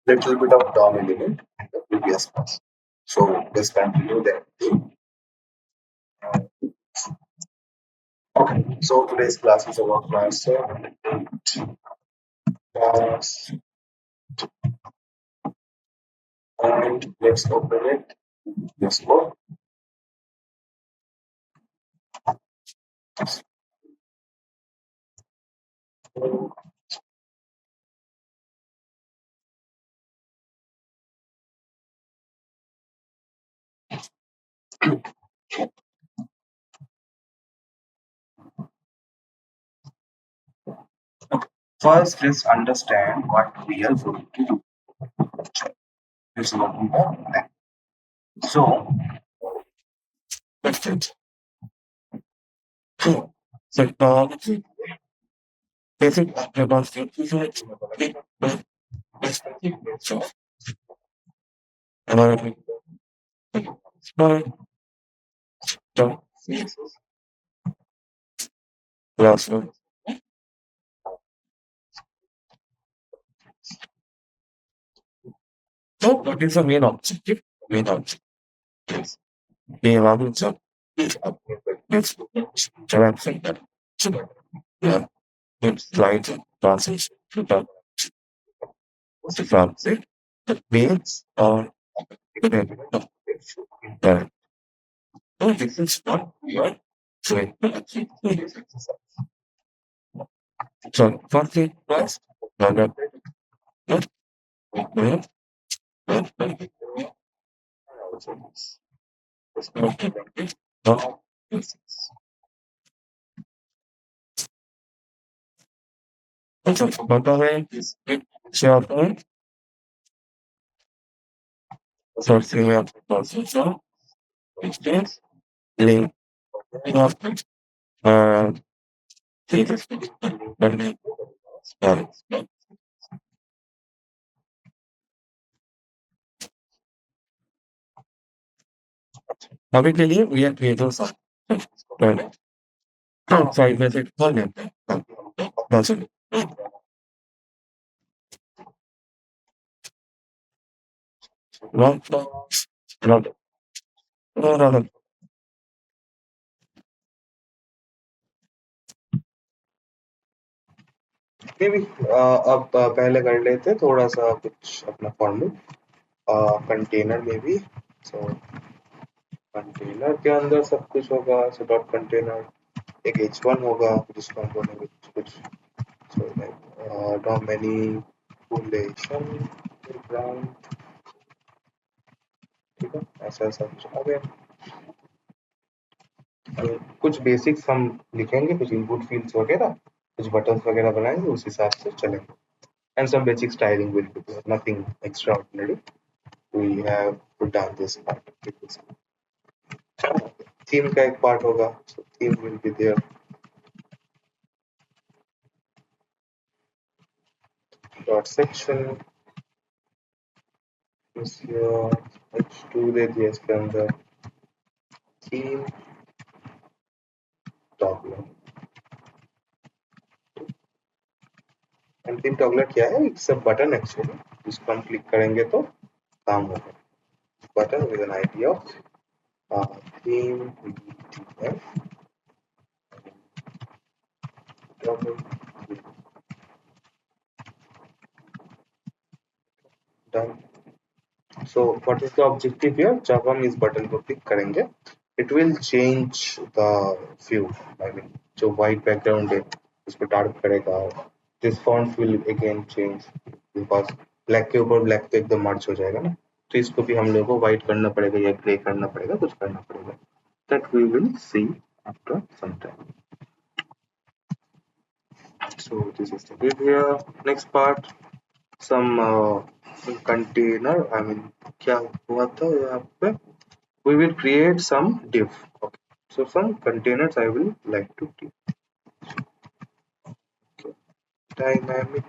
little bit of DOM element in the previous class. So let's continue that. Okay, so today's class is about class class, and let's open it. Let's go. First, let's understand what we are going to do. Let's open the lab. So, that's it. So, basic about last one. So, what is the main objective? Main objective. Yes. The environment is JavaScript. Yeah. It's slides and translation. Translate the mails or yeah. So this is what we are doing. So first thing first, sourcing of processor, instance, link, uh, Habitually, we are creators of sorry, basic volume. That's it. Not, not, no. मे भी अब पहले कर लेते थोड़ा सा कुछ अपना format container में भी सो कंटेनर के अंदर सब कुछ होगा सो डॉट कंटेनर एक h1 होगा जिसको हम बोलेंगे कुछ so like dot manipulation brown ठीक है ऐसा ऐसा कुछ आ गया कुछ बेसिक्स हम लिखेंगे कुछ इनपुट फील्ड्स वगैरह कुछ बटन्स वगैरह बनाएंगे उस हिसाब से चलेंगे and some basic styling will be there. Nothing extraordinary. We have done this part. Theme का एक part होगा. So theme will be there. Dot section. is here. H2 दे दिया इसके अंदर. Theme. Toggler. And theme toggler क्या है? It's a button actually. जिसको हम click करेंगे तो काम होगा. Button with an idea of theme. Done. So what is the objective here? जब हम इस बटन को क्लिक करेंगे, it will change the view. I mean, जो white background है, उसको dark करेगा. This font will again change because black के ऊपर black पे एकदम merge हो जाएगा ना. तो इसको भी हम लोगों को white करना पड़ेगा या grey करना पड़ेगा, कुछ करना पड़ेगा. That we will see after some time. So this is the view here. Next part, some container. I mean, क्या हुआ था यहाँ पे? We will create some div. Okay. So some containers I will like to keep. Okay. Dynamic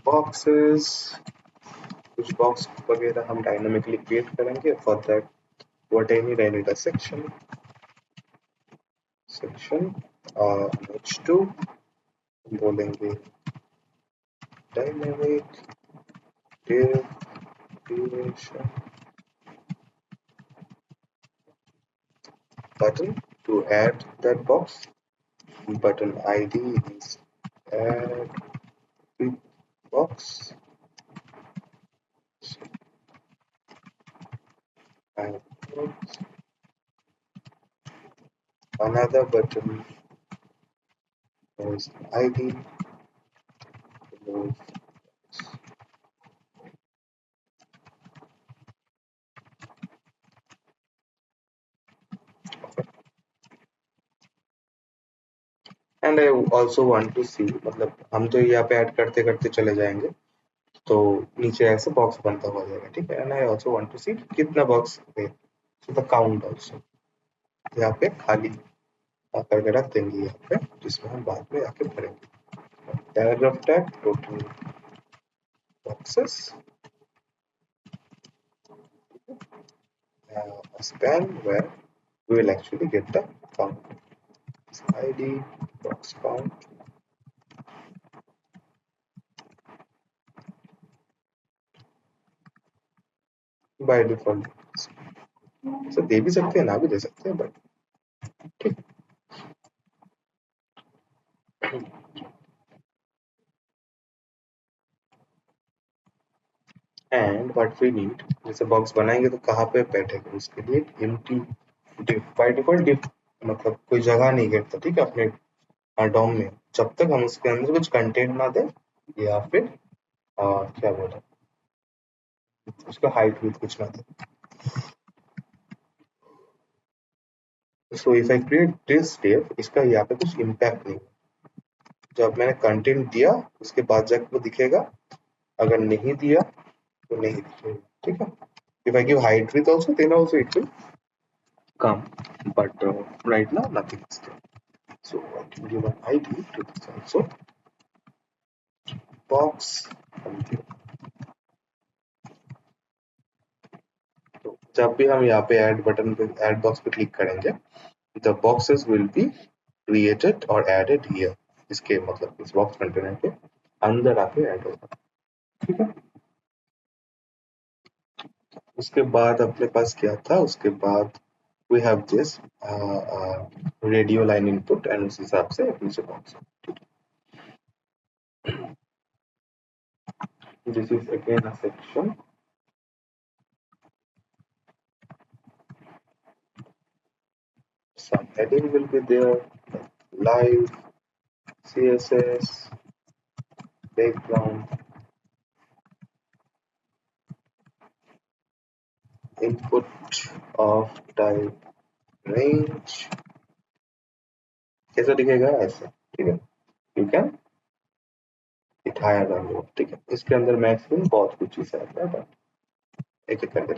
boxes. कुछ box वगैरह हम dynamically create करेंगे. For that, what I need a section. H2 बोलेंगे dynamic div creation button to add that box. Button ID is add with box, and another button is ID remove. And I also want to see, मतलब हम तो यहाँ पे add करते करते चले जाएंगे तो नीचे ऐसे बॉक्स बनता हुआ जाएगा, ठीक है। And I also want to see कितना बॉक्स है, सो द काउंट ऑल्सो यहाँ पे खाली करके रख देंगे यहाँ पे, जिसमें हम बाद में आके भरेंगे। Paragraph tag total boxes, a span where we will actually get the count. ID box count by default, so दे भी सकते हैं ना भी दे सकते हैं, बट ठीक। एंड व्हाट वी नीड, जैसे बॉक्स बनाएंगे तो कहाँ पे बैठेगा, उसके लिए empty div by default div मतलब कोई जगह नहीं घेरता, ठीक है, अपने डॉम में, जब तक हम उसके अंदर कुछ कंटेंट ना दे या फिर क्या बोलते उसका हाइट विथ कुछ ना दे। So if I create this div, इसका यहाँ पे कुछ इम्पैक्ट नहीं, जब मैंने कंटेंट दिया उसके बाद जाकर वो दिखेगा, अगर नहीं दिया तो नहीं दिखेगा, ठीक है। If I give height with also, then also it will come, but right now nothing is there. So I can give an ID to this also, box content. तो जब भी हम यहाँ पे ऐड बटन पे ऐड बॉक्स पे click करेंगे, the boxes will be created or added here, इसके मतलब इस बॉक्स कंटेनर के अंदर आके ऐड होगा, ठीक है। उसके बाद अपने पास क्या था, उसके बाद we have this radio line input, and उस हिसाब से नीचे box, this is again a section, some heading will be there, live css background input of type range, कैसा दिखेगा ऐसा, ठीक है। यू कैन इट हायर और लोअर, ठीक है। इसके अंदर मैक्सिमम बहुत कुछ चीजें आता है, बट एक एक करके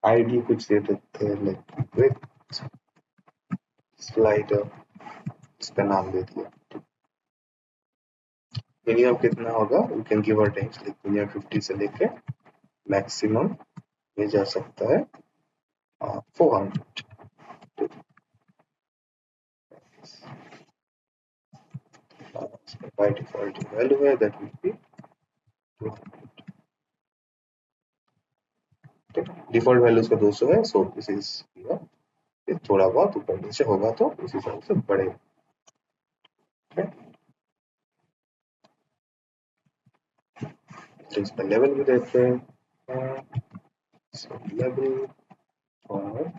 आईडी कुछ दे देते हैं, लाइक विथ स्लाइडर, इसका नाम दे दिया। मिनिमम कितना होगा, यू कैन गिव और टेक, लाइक मिनिमम 50 से लेके मैक्सिमम ये जा सकता है 400, बाय डिफॉल्ट वैल्यू है दैट विल बी 200, ठीक है। डिफॉल्ट वैल्यू इसका 200 है, सो दिस इज ये थोड़ा बहुत ऊपर नीचे होगा तो उस हिसाब से बढ़ेगा, ठीक है। तो इसका लेवल भी देते हैं, so लेवल और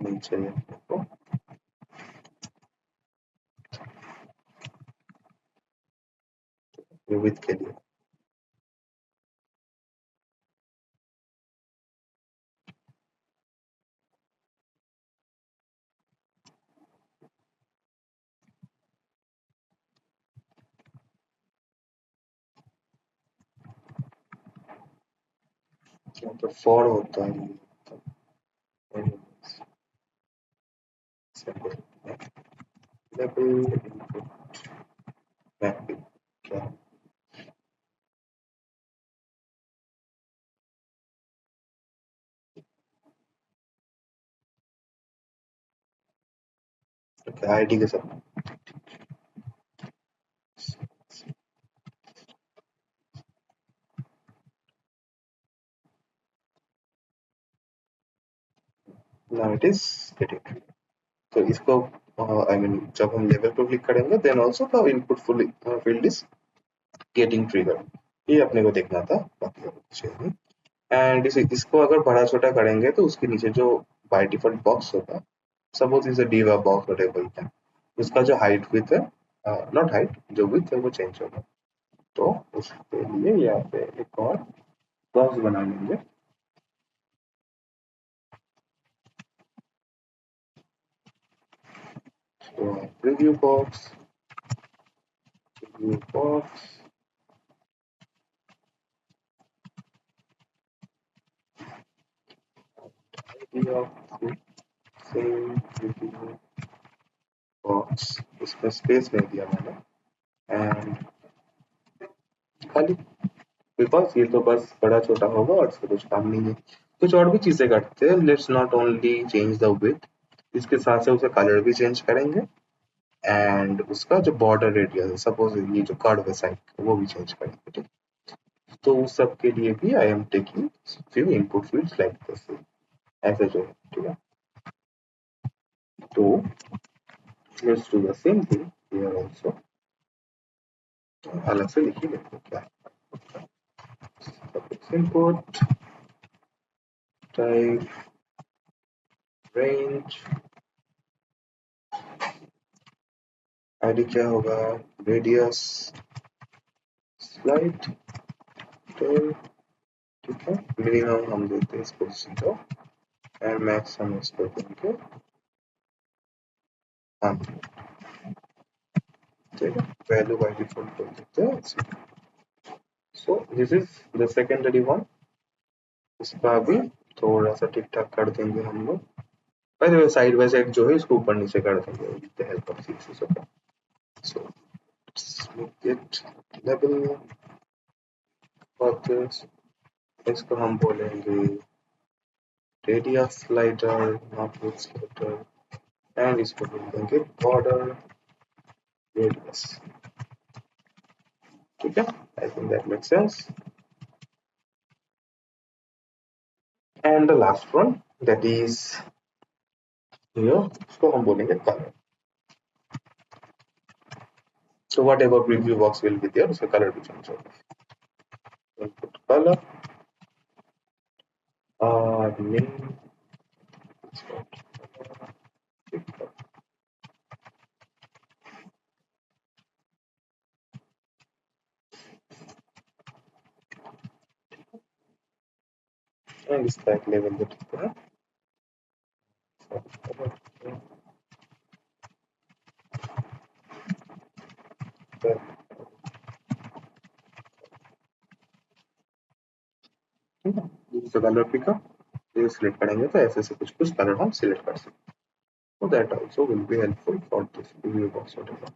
नीचे देखो विड्थ के लिए, तो फॉर होता है लेवल इनपुट मैपिंग, क्या आईडी के साथ, नाउ इट इज गेटिंग। तो इसको आई मीन जब हम लेवल पर क्लिक करेंगे then also the input field is getting trigger. ये अपने को देखना था, बाकी और कुछ नहीं। एंड इसको अगर बड़ा छोटा करेंगे तो उसके नीचे जो बाय डिफॉल्ट बॉक्स होगा, suppose is a div box whatever बोलते हैं, उसका जो हाइट विथ है, नॉट हाइट, जो विथ है वो चेंज होगा। तो उसके लिए यहाँ पे एक और बॉक्स बना लेंगे। तो preview box idea same preview box, इसमें स्पेस नहीं दिया मैंने, एंड खाली, बिकॉज ये तो बस बड़ा छोटा होगा और इसका कुछ काम नहीं है। कुछ और भी चीजें करते हैं, let's not only change the width, इसके साथ से उसे कलर भी चेंज करेंगे, एंड उसका जो बॉर्डर रेडियस है, सपोज ये जो कर्व है साइड, वो भी चेंज करेंगे, ठीक है। तो उस सब के लिए भी I am taking few input fields like this, ऐसे जो है, ठीक है। तो let's do the same thing here also, अलग से लिखिए लेते क्या इनपुट टाइप रेंज, आईडी क्या होगा, रेडियस स्लाइड टेल, ठीक है। मिनिमम हम देते हैं इसको 0 एंड मैक्स हम इसको देंगे 100, ठीक है। वैल्यू बाय डिफॉल्ट कर देते हैं 0। So this is the secondary one, इसका भी थोड़ा सा ठीक ठाक कर देंगे हम लोग। By the way side by side जो है इसको ऊपर नीचे कर देंगे with the help of CSS, okay. So let's make it level for this, इसको हम बोलेंगे radius slider, not with slider, and इसको बोल देंगे बॉर्डर रेडियस, ठीक है। I think that makes sense. And the last one that is here, इसको हम बोलेंगे colour. So whatever preview box will be there, उसका कलर भी चेंज होगा। Input color, name, and इसका एक लेवल दे देते हैं। ठीक है, दूसरा कलर पिकअप, ये सिलेक्ट करेंगे तो ऐसे से कुछ कुछ कलर हम सिलेक्ट कर सकते हैं। So that also will be helpful for this preview box whatever.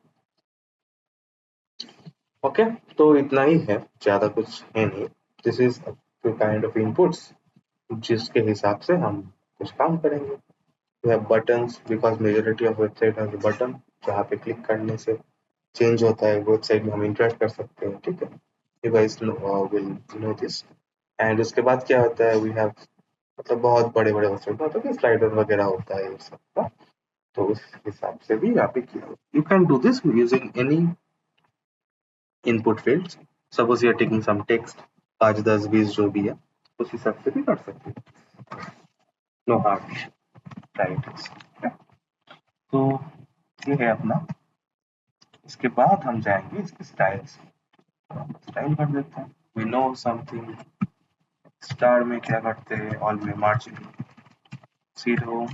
Okay, तो इतना ही है, ज्यादा कुछ है नहीं। This is kind of inputs जिसके हिसाब से हम कुछ काम करेंगे। We have buttons because majority of website has a button, जहाँ पे क्लिक करने से चेंज होता है, वेबसाइट में हम इंटरेक्ट कर सकते हैं, ठीक है। You guys will know this. And उसके बाद क्या होता है, वी हैव, मतलब बहुत बड़े बड़े वेबसाइट में होता है स्लाइडर वगैरह होता है ये सब का, तो उस हिसाब से भी यहाँ पे किया। You can do this using any input fields, suppose you are taking some text, 5 10 20 जो भी है उस हिसाब से भी कर सकते हैं, नो हार्म, राइट। तो ये है अपना। इसके बाद हम जाएंगे इसके स्टाइल्स, स्टाइल कर देते हैं। वी नो समथिंग, स्टार में क्या करते हैं, ऑल में मार्जिन 0,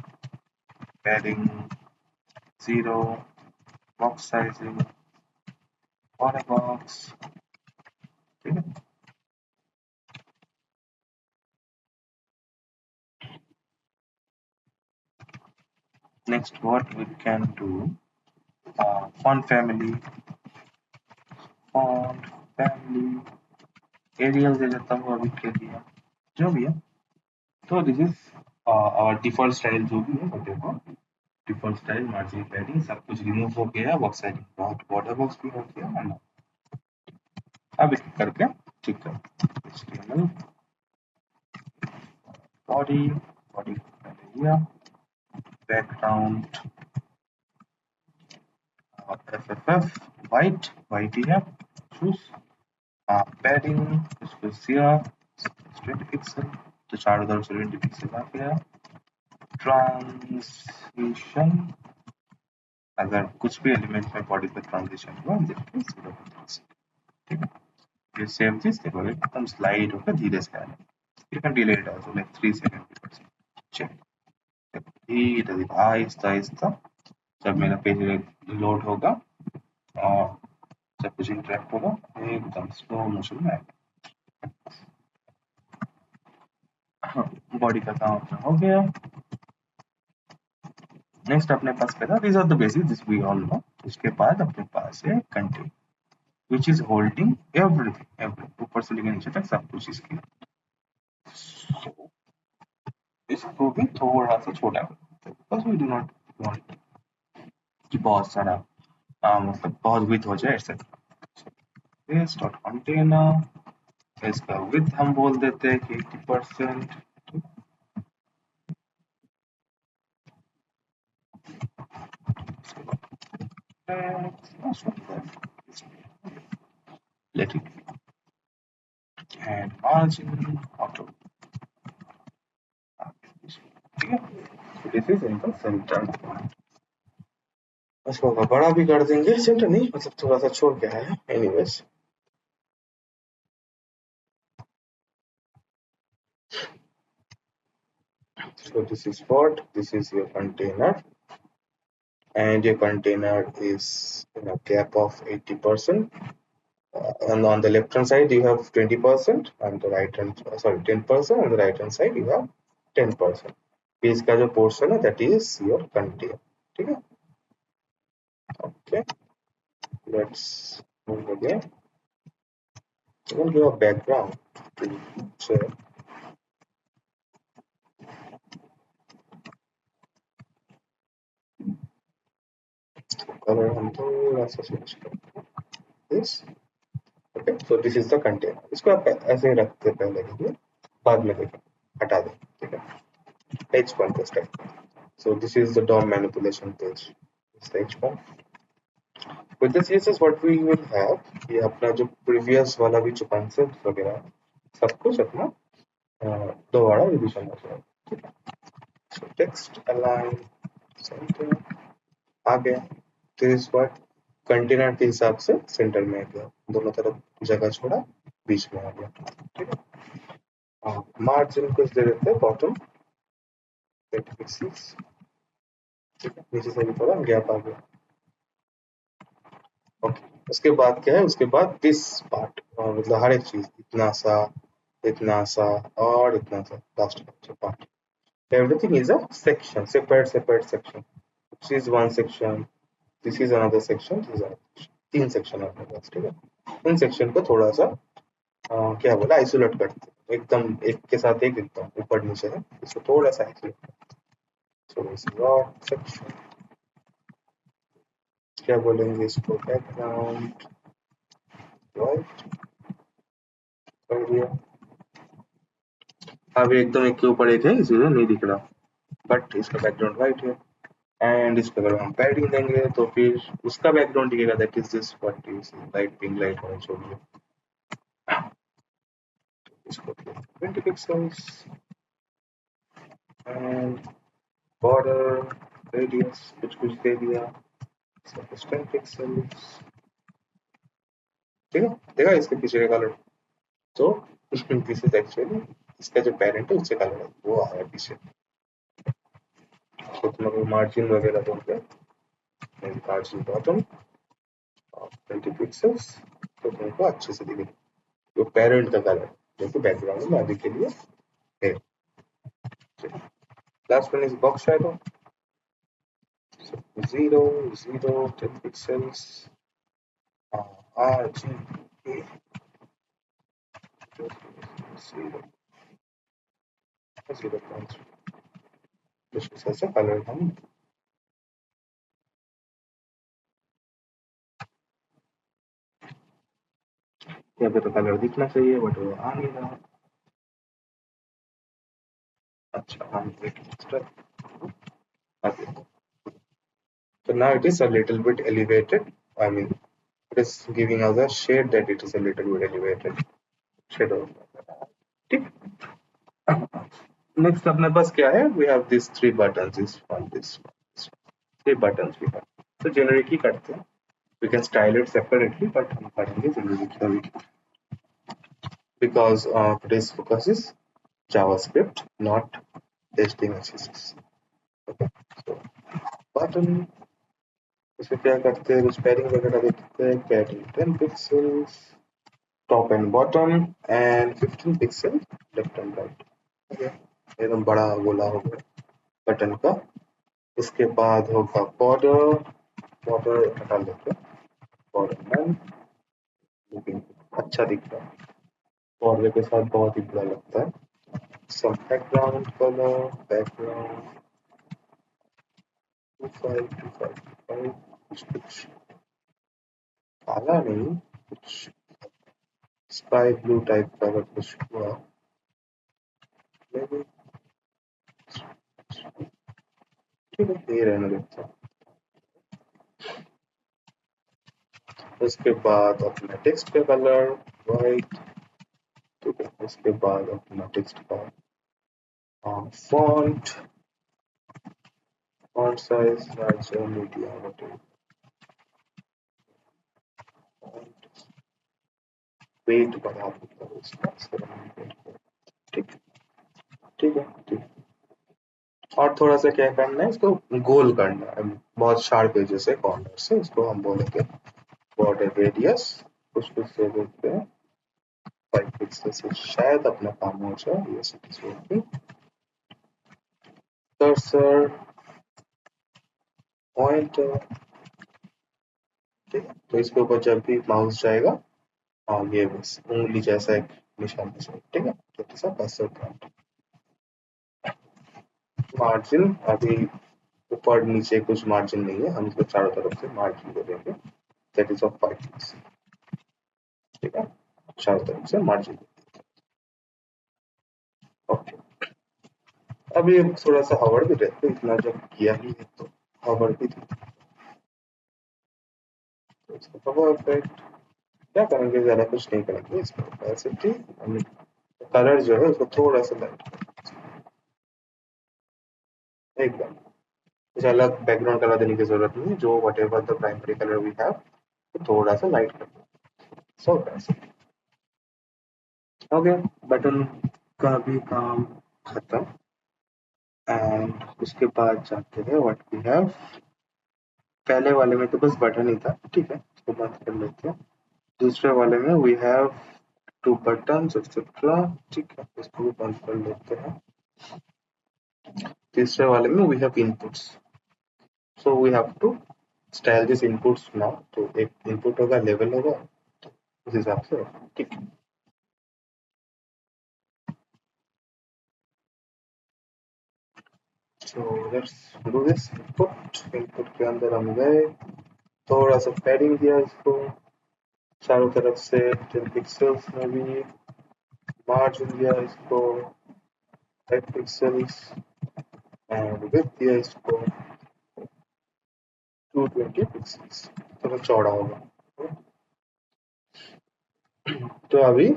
पैडिंग 0, बॉक्स साइजिंग और बॉक्स, ठीक है। Next what we can do, font family, font family Arial दे देता हूँ अभी के लिए, जो भी है। तो दिस इज और डिफॉल्ट स्टाइल जो भी है, देखो डिफॉल्ट स्टाइल, मार्जिन, पैडिंग सब कुछ रिमूव हो गया, बॉक्स साइजिंग, बॉर्डर बॉक्स भी हो गया है ना। अब एक करके ठीक है, HTML बॉडी, बॉडी लिया, background FFF white ही है, choose padding इसको सिया 20 पिक्सल, तो 4020 पिक्सल आ गया। ट्रांजिशन अगर कुछ भी एलिमेंट में बॉडी का ट्रांजिशन हुआ देखिए 0.6, ठीक है। ये सेम चीज देखो एकदम स्लाइड होकर धीरे से आया, you can delay it also like 3 seconds, check धीरे धीरे आहिस्ता आहिस्ता जब मेरा पेज लोड होगा और जब कुछ इंटरेक्ट होगा एकदम स्लो मोशन में आएगा। बॉडी का काम अपना हो गया। नेक्स्ट अपने पास क्या था, these are the basics this we all know। उसके बाद अपने पास है contain which is holding everything ऊपर से लेकर नीचे तक सब कुछ इसके। so, इसको भी थोड़ा सा छोटा करते हैं because we do not want कि बहुत सारा मतलब बहुत विथ हो जाए एक्सेट्रा। this dot container इसका विथ हम बोल देते हैं कि 80%। let it and margin auto, ठीक है। This is in the centre. इसको बड़ा भी कर देंगे, सेंटर नहीं मतलब थोड़ा सा छोड़ के है anyways. so this is what, this is your container and your container is in a gap of 80%, and on the left hand side you have 20%, and the right hand 10%, on the right hand side you have 10%। Page का जो portion है that is your container, ठीक है। Okay let's move again, we'll give a background to share। Colour हम थोड़ा सा switch करते हैं this. Okay so this is the container, इसको आप ऐसे ही रखते पहले के बाद में देखें हटा दें, ठीक है। h1 को start, so this is the DOM manipulation page, it's the h1। with the css what we will have, ये अपना जो previous वाला भी जो concept वगैरह सब कुछ अपना दोबारा रिवीजन हो जाएगा। so text align center आ गया, तो इस बार कंटेनर के हिसाब से सेंटर में आ गया, दोनों तरफ जगह छोड़ा बीच में आ गया, ठीक है। मार्जिन कुछ दे देते हैं बॉटम 20 पिक्सेल्स, ठीक है, नीचे से भी थोड़ा गैप आ गया। ओके उसके बाद क्या है, उसके बाद दिस पार्ट मतलब हर एक चीज इतना सा और इतना सा last part, everything is a section, separate section, this is one section, this is another section, this is another section, तीन सेक्शन है अपने पास, ठीक है। इन सेक्शन को थोड़ा सा क्या बोला आइसोलेट करते हैं, एकदम एक के साथ एक एकदम ऊपर नीचे है, इसको थोड़ा सा आइसोलेट सेक्शन, क्या बोलेंगे इसको बैकग्राउंड राइट कर दिया। अब एकदम एक के ऊपर एक है इसलिए नहीं दिख रहा, बट इसका बैकग्राउंड राइट है। एंड इसको अगर हम पैडिंग देंगे तो फिर उसका बैकग्राउंड दिखेगा, that is this what is light pink light होना चाहिए। इसको 20 पिक्सेल्स एंड बॉर्डर रेडियस कुछ दे दिया, 10 पिक्सेल्स, ठीक है। देखा इसके पीछे का कलर, तो दिस इज एक्चुअली इसका जो पेरेंट है उससे कलर है वो आ रहा है पीछे। तो तुम मार्जिन वगैरह दोगे, मार्जिन बॉटम 20 पिक्सेल्स, तो तुमको अच्छे से दिखेगा जो पेरेंट का कलर जो कि बैकग्राउंड में अभी के लिए है। Last one is box shadow, 10 pixels RGB 0.3, ऐसे कलर हम यहाँ पे तो कलर दिखना चाहिए बट वो आ नहीं रहा। अच्छा हम Okay. So now it is a little bit elevated. I mean, it is giving us a shade that it is a little bit elevated. Shadow. ठीक. Next अपने पास क्या है? We have these three buttons. This three buttons we have. So generic ही करते हैं. We can style it separately, but हम करेंगे generic because today's focus is JavaScript, not HTML CSS. Okay. So button. इसमें क्या करते हैं? कुछ पैडिंग वगैरह देखते हैं. Padding 10 pixels. Top and bottom and 15 pixels left and right. Okay. एकदम बड़ा गोला हो गया बटन का. उसके बाद होगा बॉर्डर हटा लेते हैं. बॉर्डर लुकिंग अच्छा दिख रहा है. बॉर्डर के साथ बहुत ही बुरा लगता है. सब बैकग्राउंड कलर बैकग्राउंड 2525 कुछ काला नहीं कुछ स्काई ब्लू टाइप का अगर कुछ हुआ ठीक है ये रहने देता हूँ. उसके बाद अपना टेक्स्ट का कलर वाइट. ठीक है. उसके बाद अपना टेक्स्ट का फॉन्ट साइज लार्जर मीडियम वhatever. वेट बढ़ा देता हूँ इसका 700. ठीक ठीक है ठीक. और थोड़ा सा क्या करना है इसको गोल करना है बहुत शार्प एजेस से कॉर्नर से. इसको हम बोलेंगे बॉर्डर रेडियस. कुछ कुछ से बोलते हैं 5 पिक्सल से शायद अपना काम हो जाए. Yes it is working. Cursor pointer. ठीक है. तो इसके ऊपर जब भी माउस जाएगा ये बस उंगली जैसा एक निशान बस. ठीक है. तो ऐसा कर्सर पॉइंट. मार्जिन अभी ऊपर नीचे कुछ मार्जिन नहीं है. हम इसको चारों तरफ से मार्जिन दे देंगे. That is of 5 pixel. ठीक है. चारों तरफ से मार्जिन. ओके. अब ये थोड़ा सा हवर भी रहते हैं. इतना जब किया ही है तो हवर भी थी. तो इसको हवर इफेक्ट क्या करेंगे? ज्यादा कुछ नहीं करेंगे. इसको ऑपेसिटी कलर जो है उसको थोड़ा सा लाइट एकदम. कुछ अलग बैकग्राउंड कलर देने की जरूरत नहीं. जो whatever the primary colour we have तो थोड़ा सा लाइट कर दो. सो ऑपेसिटी. ओके. बटन का भी काम खत्म. एंड उसके बाद जाते हैं व्हाट वी हैव. पहले वाले में तो बस बटन ही था. ठीक है. इसको बंद कर लेते हैं. दूसरे वाले में वी हैव 2 buttons एक्सेट्रा. ठीक है. इसको भी बंद कर लेते हैं. तीसरे वाले में we have inputs. So we have to style this inputs now. तो एक इनपुट होगा लेवल होगा उस हिसाब से. ठीक है. So let's do this. Input के अंदर हम गए. थोड़ा सा पैडिंग दिया इसको चारों तरफ से 10 पिक्सल्स में भी. मार्जिन दिया इसको 5 पिक्सल्स एंड विड्थ दिया इसको 220 पिक्सल्स. थोड़ा चौड़ा होगा. तो अभी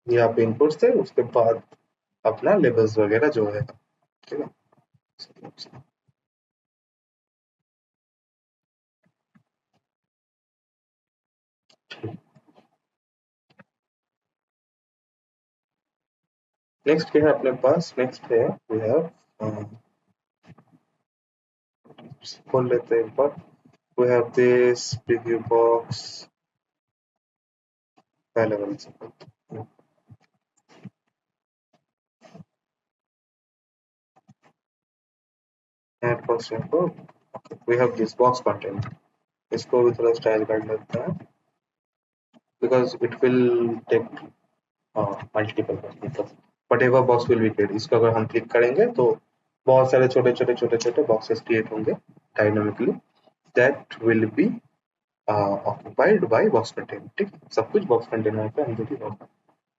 यहाँ पे इनपुट्स थे. उसके बाद अपना लेबल्स वगैरह जो है. ठीक है. नेक्स्ट क्या है अपने पास? नेक्स्ट है वी हैव खोल लेते हैं एक बार. We have this preview box. पहले वाले से add first input. We have this box content. इसको भी थोड़ा स्टाइल कर लेते हैं because it will take multiple मतलब whatever box will be created. इसको अगर हम क्लिक करेंगे तो बहुत सारे छोटे छोटे छोटे छोटे बॉक्सेस क्रिएट होंगे dynamically. That will B occupied by box container. ठीक है. सब कुछ बॉक्स कंटेनर पे अंदर ही होगा.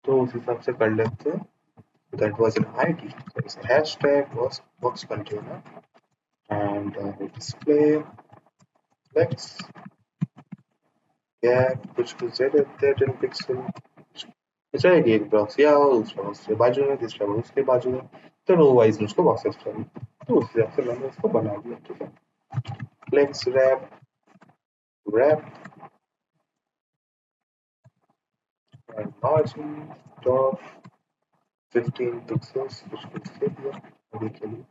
तो उस हिसाब से कर लेते हैं. That was an ID. Hashtag box container and display flex gap कुछ कुछ दे देते हैं 10 पिक्सल अच्छा है कि एक बॉक्स या उसके बाजू में तीसरा बॉक्स उसके बाजू में तो रो वाइज मुझको बॉक्सेस चाहिए तो उस हिसाब से मैंने इसको बना दिया ठीक है flex wrap and margin top 15 pixels कुछ दे दिया अभी के लिए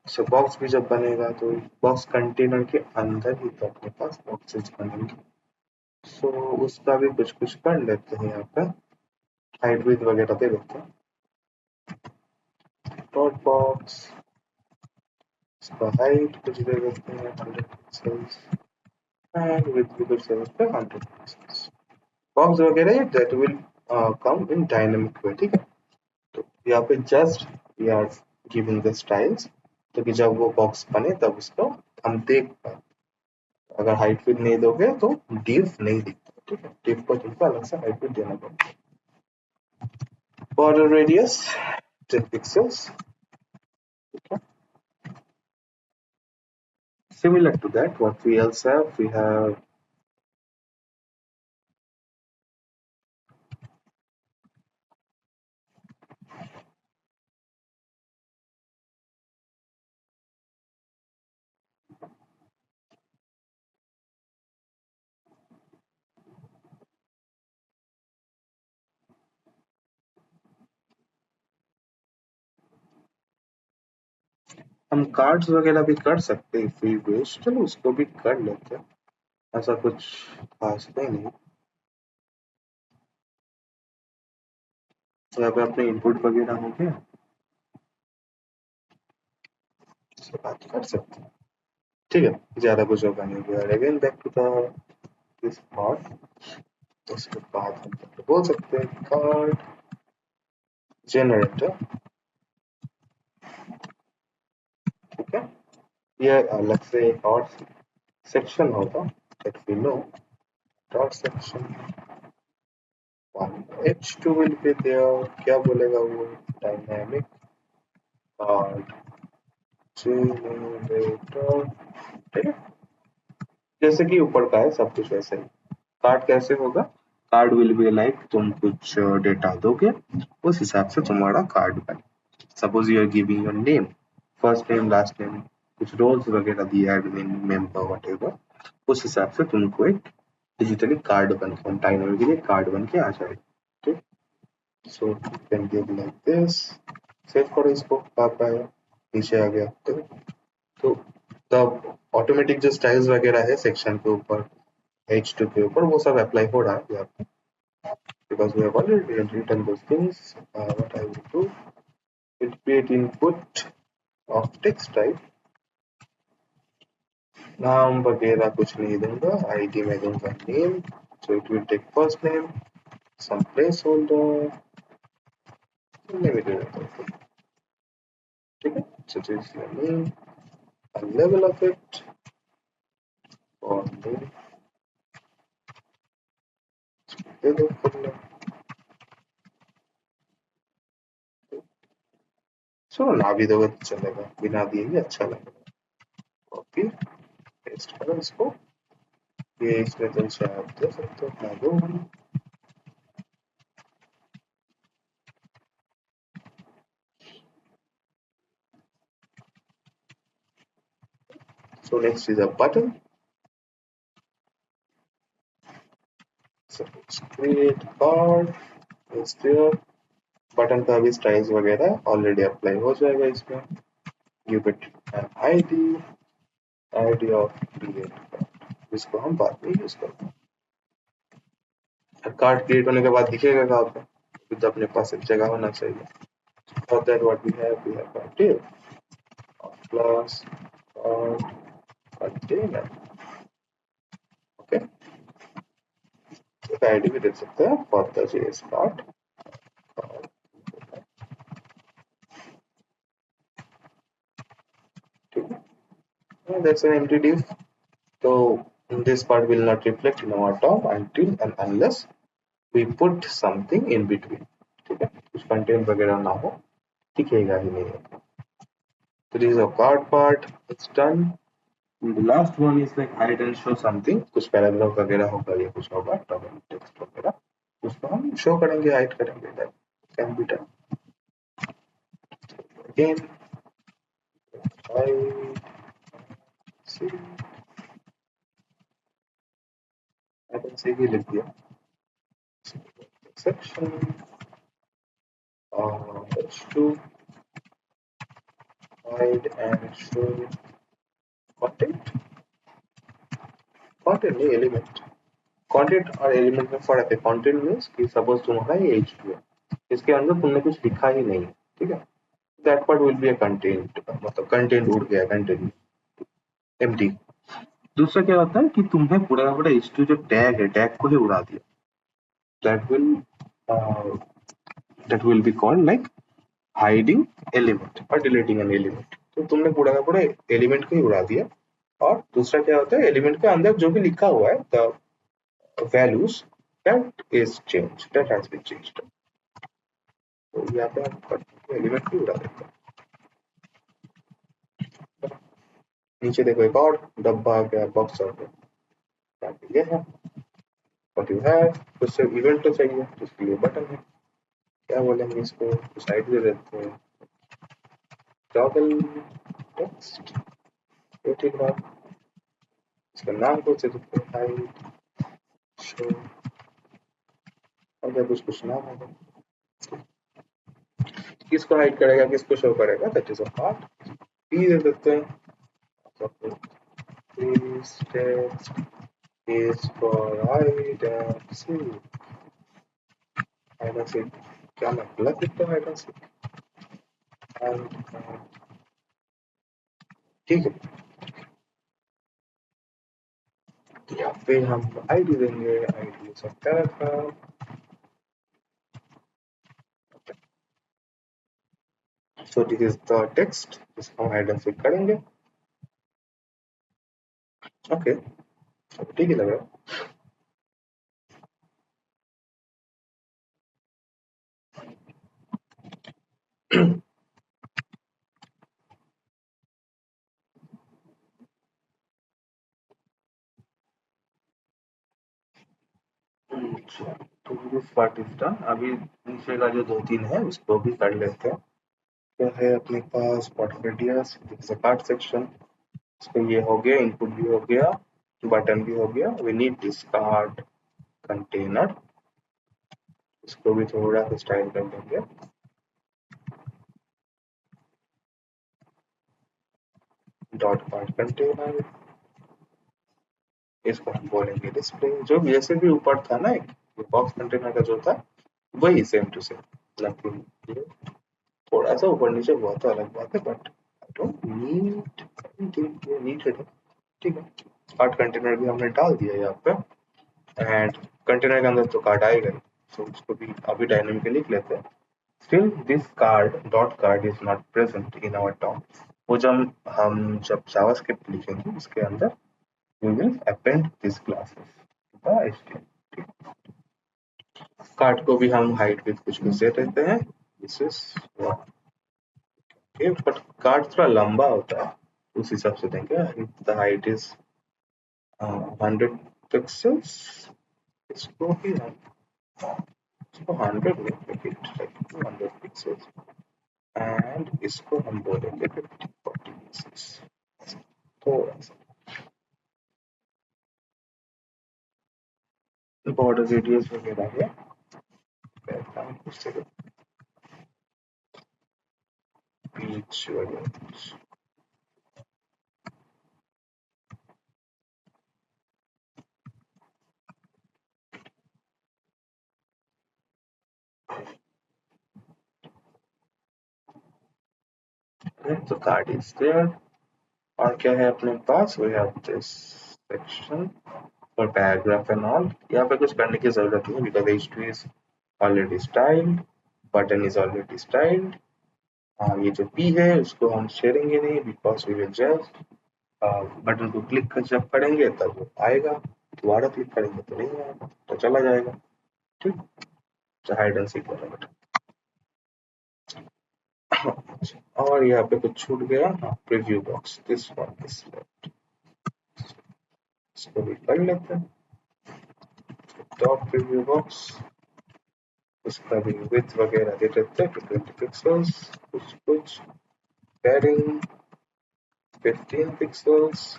सो बॉक्स भी जब बनेगा तो बॉक्स कंटेनर के अंदर ही तो अपने पास बॉक्सेस बनेंगे सो उसका भी कुछ कुछ कर लेते हैं यहाँ पे हाइट विड्थ वगैरह दे देते हैं डॉट बॉक्स इसका हाइट कुछ दे देते हैं 100 पिक्सेल्स एंड विड्थ भी कुछ दे देते हैं 100 पिक्सेल्स बॉक्स वगैरह that will come in dynamic way ठीक है तो यहाँ पे just we are giving the styles तो कि जब वो बॉक्स बने तब उसको हम देख पाए अगर हाइट विड्थ नहीं दोगे तो div नहीं दिखता ठीक है div को तुमको अलग से हाइट विड्थ देना पड़ेगा border radius 10 pixels okay similar to that what we else have we have हम कार्ड्स वगैरह भी कर सकते हैं फ्री विश चलो उसको भी कर लेते हैं ऐसा कुछ खास नहीं तो यहाँ पे अपने इनपुट वगैरह हो गया इसके बात कर सकते हैं ठीक है ज्यादा कुछ होगा नहीं we are again back to the this part उसके बाद हम बोल सकते हैं कार्ड जनरेटर ठीक है ये अलग से एक और सेक्शन होगा that we know dot section one h2 will be there क्या बोलेगा वो dynamic card generator ठीक है जैसे कि ऊपर का है सब कुछ वैसे ही कार्ड कैसे होगा कार्ड विल बी लाइक तुम कुछ डेटा दोगे उस हिसाब से तुम्हारा कार्ड बने suppose you are giving your name first name last name कुछ रोल्स वगैरह दिए एडमिन मेंबर व्हाटएवर उस हिसाब से तुमको एक डिजिटली कार्ड बन के टाइमर के लिए कार्ड बन के आ जाएगा ठीक so you can give like this save करो इसको पापा है नीचे आ गया तो तब ऑटोमेटिक जो स्टाइल्स वगैरह है सेक्शन के ऊपर H2 के ऊपर वो सब अप्लाई हो रहा है यहाँ पे because we have already written those things what I will do will create input of text type नाम वगैरह कुछ नहीं दूंगा id में दूंगा name so it will take first name some placeholder name दे देता हूँ ठीक है so this is your name a level of it और name दे दो full name so ना भी दोगे तो चलेगा बिना दिए भी अच्छा लगेगा कॉपी पेस्ट करो इसको ये इसमें तुम से आप दे सकते हो ना दो so next is a button so let's create card is there button का भी स्टाइल्स वगैरह ऑलरेडी अप्लाई हो जाएगा इसमें give it an ID of create इसको हम बाद में यूज करते हैं कार्ड क्रिएट होने के बाद दिखेगा कहाँ पे तो अपने पास एक जगह होना चाहिए for that what we have a div of class card container okay एक आईडी भी दे सकते हैं फॉर द जेएस कार्ड ठीक है that's an empty div so this part will not reflect in our DOM until and unless we put something in between ठीक है कुछ कंटेंट वगैरह ना हो दिखेगा ही नहीं So this is a card part. It's done. And the last one is like hide and show something. कुछ paragraph वगैरह होगा या कुछ होगा टॉगल टेक्स्ट वगैरह उसको हम शो करेंगे हाइड करेंगे. That can be done. Again hide सी अपन से ही लिख दिया section h2 hide and show content. Content नहीं एलिमेंट. कंटेंट और एलिमेंट में फर्क है. कंटेंट मींस कि सपोज तुम्हारा ये h2 है, इसके अंदर तुमने कुछ लिखा ही नहीं है, ठीक है, that part will be a content. मतलब कंटेंट उड़ गया, कंटेंट एम्प्टी. दूसरा क्या होता है कि तुम्हें पूरा का पूरा h2 जो टैग है टैग को ही उड़ा दिया. That will be called like hiding element और डिलीटिंग एन एलिमेंट. तो तुमने पूरा का पूरा एलिमेंट को ही उड़ा दिया. और दूसरा क्या होता है, एलिमेंट के अंदर जो भी लिखा हुआ है the values that is changed, that has been changed. तो यहाँ पे हम एलिमेंट भी उड़ा देते हैं. नीचे देखो एक और डब्बा आ गया, बॉक्स आ गया. ये है what you have. उससे इवेंट तो चाहिए, उसके लिए बटन है. क्या बोलेंगे इसको, साइड दे देते हैं टॉगल टेक्स्ट. ये ठीक है. इसका नाम को से देते हैं हाइड शो. अगर कुछ नाम होगा किसको हाइड करेगा किसको शो करेगा, that is a part. P दे देते हैं. This text is for hide and seek. Hide and seek. क्या मैं गलत लिखता हूँ hide and seek? ठीक है. या फिर हम आईडी देंगे, आईडी सब paragraph. So this is the text. इसको hide and seek करेंगे. ओके, ठीक ही लग रहा है. तो दिस पार्ट इज डन. अभी नीचे का जो 2-3 है उसको भी कर लेते हैं. क्या है अपने पास portfolios, this is a card section. इसको ये हो गया, इनपुट भी हो गया, बटन भी हो गया. We need this card container. इसको भी थोड़ा सा स्टाइल कर देंगे. Dot card container. इसको हम बोलेंगे डिस्प्ले. जो जैसे भी ऊपर था ना एक बॉक्स कंटेनर का जो था वही सेम टू सेम. लेकिन थोड़ा सा ऊपर नीचे हुआ तो अलग बात है, but I don't need it. ठीक है. कार्ड कंटेनर भी हमने डाल दिया यहाँ पे. एंड कंटेनर के अंदर तो कार्ड आएगा, सो उसको भी अभी डायनेमिकली लिख लेते हैं. Still, this card dot card is not present in our DOM. वो जब JavaScript लिखेंगे उसके अंदर we will append this classes to the HTML. Card को भी हम हाइट विथ कुछ दे देते हैं. This is okay, but card थोड़ा लंबा होता है उस हिसाब से देंगे. The height is 100 pixels. इसको भी हम इसको 100 में make it like 200 pixels. And इसको हम बोलेंगे 50-40 पिक्सेल्स. थोड़ा सा बॉर्डर रेडियस वगैरह है. बीच वगैरह तो कार्ड इज देयर. और क्या है अपने पास, we have this section for paragraph and all. यहाँ पे कुछ करने की जरूरत नहीं because h2 is already styled, button is already styled. ये जो p है उसको हम छेड़ेंगे नहीं because we will just button को क्लिक कर जब करेंगे तब वो आएगा, दोबारा क्लिक करेंगे तो नहीं आएगा, तो चला जाएगा. ठीक. हाइड एंड सीक वाला बटन. और यहाँ पे कुछ छूट गया, हाँ preview box, this one is इसको भी कर लेते हैं। डॉट प्रीव्यू बॉक्स, इसका भी विड्थ वगैरह दे देते हैं 20 पिक्सल्स, कुछ padding 15 pixels,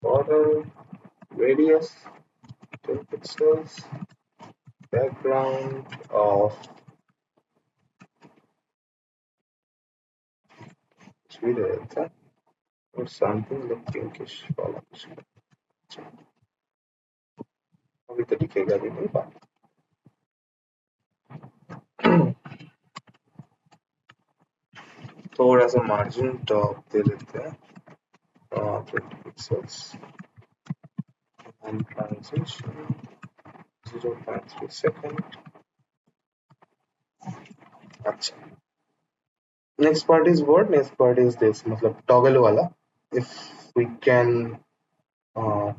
border radius 10 pixels, background of कुछ or something like pinkish वाला कुछ, अभी तो दिखेगा भी नहीं बात। थोड़ा सा मार्जिन टॉप दे देते हैं 20 पिक्सल्स and transition 0.3 सेकंड। अच्छा, next part is what, next part is this, मतलब टॉगल वाला। If we can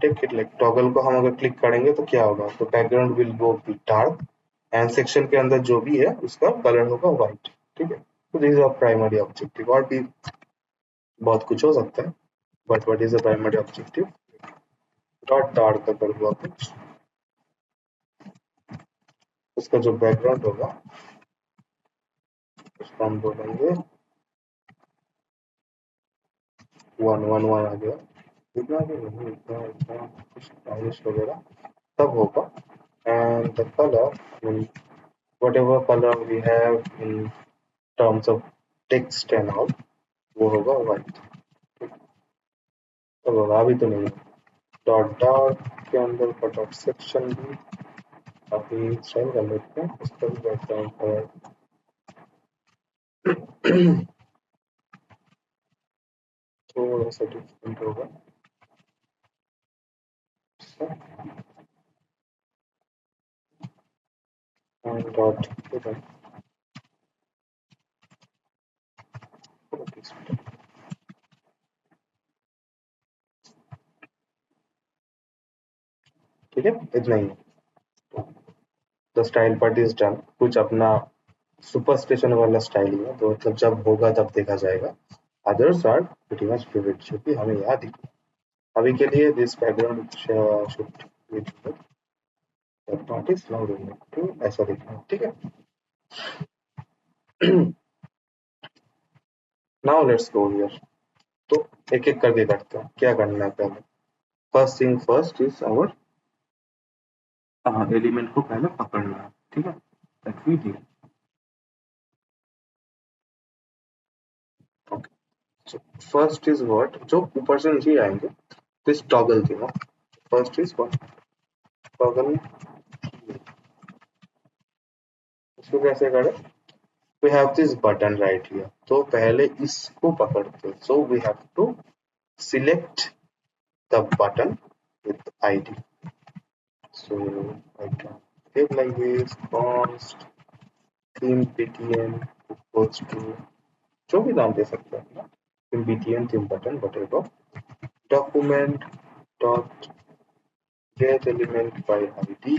take it like toggle को हम अगर क्लिक करेंगे तो क्या होगा, तो background will go be dark and section के अंदर जो भी है उसका कलर होगा व्हाइट, ठीक है। तो this is a primary objective, और भी बहुत कुछ हो सकता है, but what is the primary objective, dot dark का कर हुआ कुछ, उसका जो बैकग्राउंड होगा उसको हम बोलेंगे 111 आ गया, इतना भी नहीं, इतना कुछ स्टाइलिश वगैरह तब होगा। And the colour, whatever color we have in terms of text and all, वो होगा white, तो होगा अभी तो नहीं। डॉट डॉट के अंदर का डॉट सेक्शन भी अभी स्टाइल कर लेते हैं, उसका भी बैकग्राउंड कलर थोड़ा सा डिफरेंट होगा, डॉट ठीक है, इतना ही। The style part is done, कुछ अपना सुपर स्टेशन वाला स्टाइल ही है, तो मतलब जब होगा तब देखा जाएगा। Others are pretty much vivid, जो कि हमें याद ही। अभी के लिए this background should be not is now to ऐसा दिखना, ठीक है। नाउ लेट्स गो हियर, तो एक एक करके करते हैं, क्या करना है पहले। First thing first is our element को पहले पकड़ना है, ठीक है, that we do. Okay, so first is what, जो ऊपर से नीचे आएंगे, this toggle thing. First is what, toggle, इसको कैसे करें, we have this button right here, तो पहले इसको पकड़ते हैं, so we have to select the button with id, so I can give like this, const theme btn equals to, जो भी नाम दे सकते हैं ना, theme btn, theme button, whatever, document dot get element by id,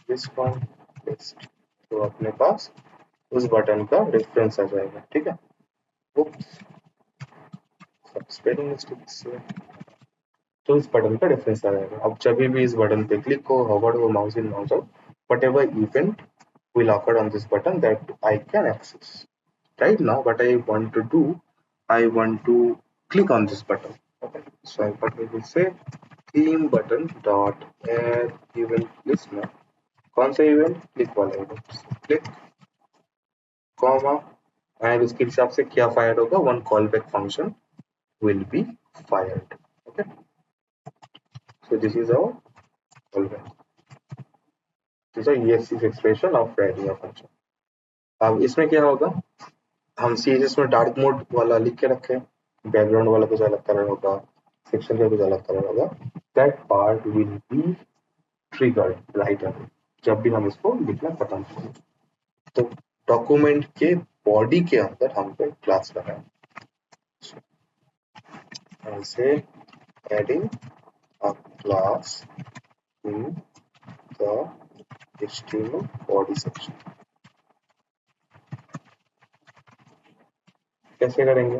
this one list, तो अपने पास उस button का रेफरेंस आ जाएगा, ठीक है। स्पेलिंग मिस्टेक से, तो इस बटन का रेफरेंस आ जाएगा। अब जब भी इस बटन पे क्लिक हो, होवर्ड हो, mouse in mouse out, whatever event will occur on this button that I can access. Right now what I want to do, I want to click on this button, okay, so what we will say, theme button dot add event list में कौन सा event, click वाला event, click comma, and उसके हिसाब से क्या fire होगा, one call back function will be fired, okay, so this is our callback, this is a yes expression of writing a function। अब इसमें क्या होगा, हम CSS में डार्क मोड वाला लिख के रखे, बैकग्राउंड वाला कुछ अलग कलर होगा, सेक्शन का कुछ अलग कलर होगा, that part will B triggered right away जब भी हम इसको लिखना खत्म करें। तो डॉक्यूमेंट के बॉडी के अंदर हमको क्लास लगाए, ऐसे adding a class in the HTML body section, कैसे करेंगे?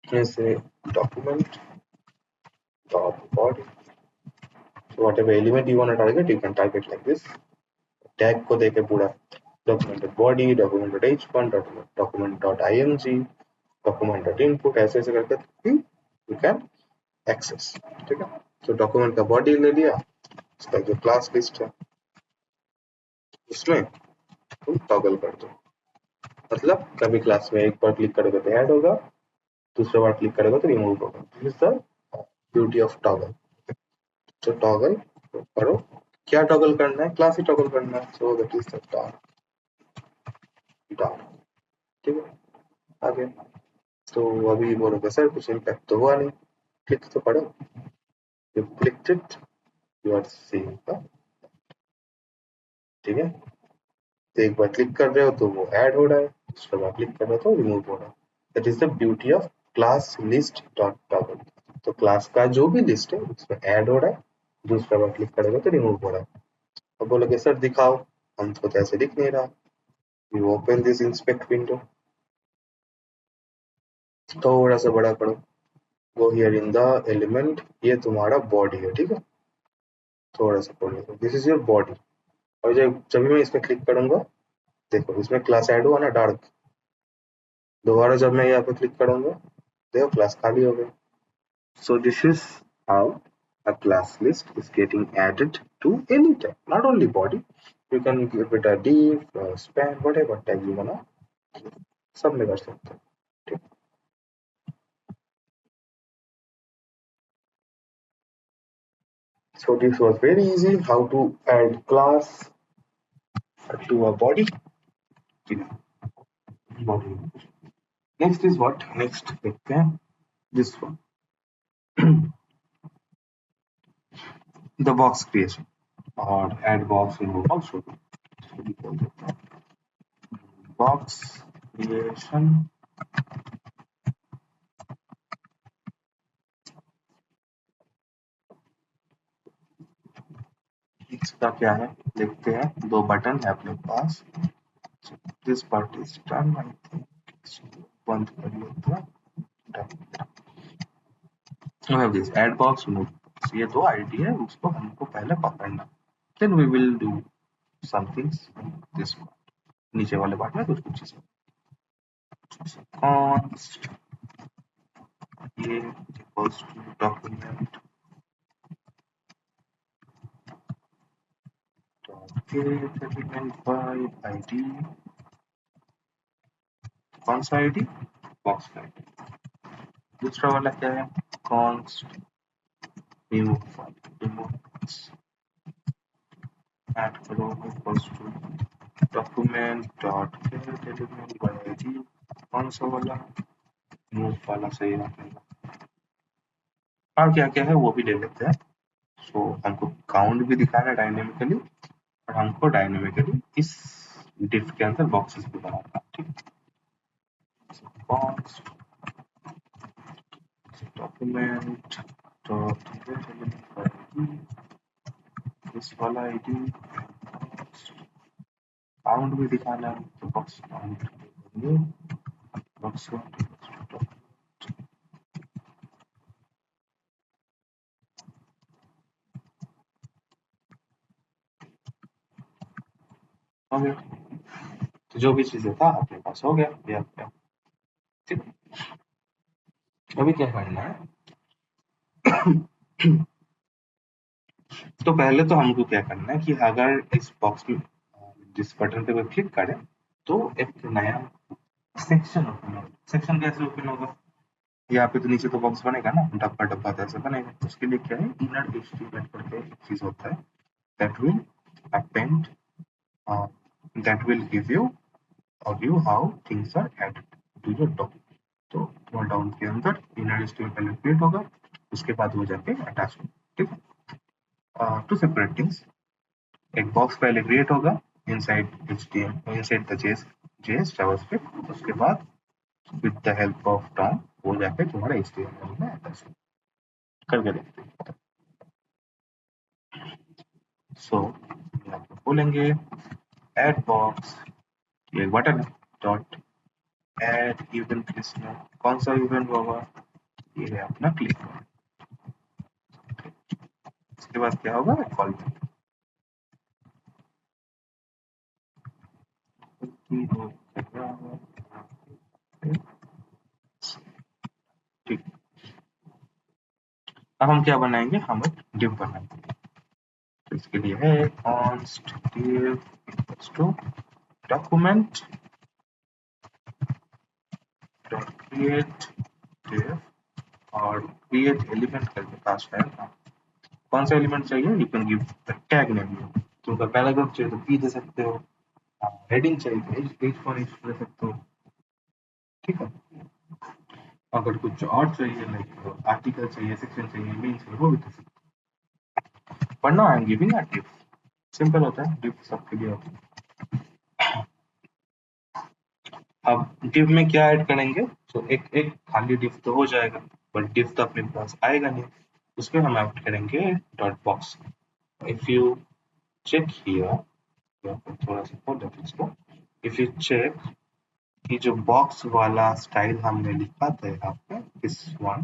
जैसे document dot body, so whatever element you want to target, you can target like this. Tag को देके पूरा document body, document h1, document img, document input, ऐसे ऐसे करके you can access. ठीक है, तो document का body ले लिया, इसका जो class list है उसमें तुम toggle कर दो, मतलब कभी क्लास में एक बार क्लिक करोगे तो ऐड होगा, दूसरा बार क्लिक करोगे तो रिमूव होगा. This is the beauty of toggle. तो टॉगल करो, क्या टॉगल करना है? क्लास ही टॉगल करना है. So that is the dot. ठीक है, आगे. तो अभी बोलोगे सर कुछ इम्पैक्ट तो हुआ नहीं, क्लिक तो करो. You click it, you are seeing the. ठीक है, तो एक बार क्लिक कर रहे हो तो वो ऐड हो रहा है, दूसरा बार क्लिक कर रहे हो तो रिमूव हो रहा है. That is the beauty of class list dot toggle. तो क्लास का जो भी लिस्ट है उसमें ऐड हो रहा है, दूसरा बार क्लिक करोगे तो रिमूव हो रहा है. अब बोलोगे सर दिखाओ, हमको तो ऐसे दिख नहीं रहा. You open this inspect window, थोड़ा सा बड़ा करो, go here in the element, ये तुम्हारा बॉडी है. ठीक है, थोड़ा सा बड़ा करो, दिस इज योर बॉडी. और जब जब मैं इसमें क्लिक करूंगा, देखो इसमें क्लास ऐड हुआ ना डार्क. दोबारा जब मैं यहाँ पे क्लिक करूंगा, देखो क्लास खाली हो गई. So this is how a class list is getting added to any tag, not only body. You can give it a div, span, whatever tag you wanna. सब में कर सकते हो. ठीक. So this was very easy how to add class to a body. Body. Next is what? Next देखते हैं this one. The box creation or add box remove also. Box creation. इसका क्या है देखते हैं. दो बटन है अपने पास. This part is done. I think बंद कर लेते हैं. we have this add box remove box. ये दो आईडी है, उसको हमको पहले पकड़ना. then we will do some things in this part. नीचे वाले पार्ट में कुछ कुछ चीजें. const ये equals to document getElementById. कौन सा आईडी? बॉक्स का आईडी. दूसरा वाला क्या है? const remove add करो equals to document dot getElementById. कौन सा वाला? remove वाला सही रहेगा. और क्या क्या है वो भी ले लेते हैं. सो हमको काउंट भी दिखाना है डायनेमिकली, और हमको डायनेमिकली इस डिफ के अंदर बॉक्सेस भी बनाना है. ठीक है, बॉक्स डॉक्यूमेंट डॉट इस वाला आईडी काउंट भी दिखाना है, तो बॉक्स काउंट बॉक्स हो गया. तो जो भी चीजें था अपने पास हो गया. ठीक. अभी क्या करना है? तो पहले तो हमको क्या करना है कि अगर इस बॉक्स में जिस बटन पे क्लिक करें तो एक नया सेक्शन ओपन होगा. सेक्शन कैसे ओपन होगा? यहाँ पे तो नीचे तो बॉक्स बनेगा ना, डब्बा डब्बा ऐसे बनेगा. उसके लिए क्या है, innerHTML करके एक चीज होता है, that will append, that will give you how things are added to your document. तो ड्रॉप डाउन के अंदर innerHTML क्रिएट होगा, उसके बाद हो जाके अटैचमेंट. ठीक है, टू सेपरेट थिंग्स. एक बॉक्स पहले क्रिएट होगा inside HTML, inside the JS JavaScript. उसके बाद with the help of DOM हो जाके तुम्हारा HTML में अटैच करके देखते हैं. सो बोलेंगे एड बॉक्स, ये बटन है डॉट ऐड इवेंट लिस्टनर। कौन सा इवेंट होगा? ये है अपना क्लिक। उसके बाद क्या होगा? कॉल। ठीक। अब हम क्या बनाएंगे? हम एक डिव बनाएंगे। तो इसके लिए है const div equals to document dot create div और create element करके पास है। कौन सा एलिमेंट चाहिए? You can give the tag name. तुमका पैराग्राफ चाहिए तो p दे सकते हो, हेडिंग चाहिए तो h फॉर h दे सकते हो। ठीक है। अगर कुछ और चाहिए लाइक आर्टिकल चाहिए, सेक्शन चाहिए, मेन चाहिए, वो भी दे सकते हो। पर ना I am giving a div। Simple होता है, div सबके लिए होता है। अब div में क्या ऐड करेंगे? तो एक एक खाली div तो हो जाएगा, बट div तो अपने पास आएगा नहीं। उसमें हम ऐड करेंगे dot box. If you check here, थोड़ा सा खोल देते इसको। इफ यू चेक कि जो बॉक्स वाला स्टाइल हमने लिखा था यहाँ पे दिस वन,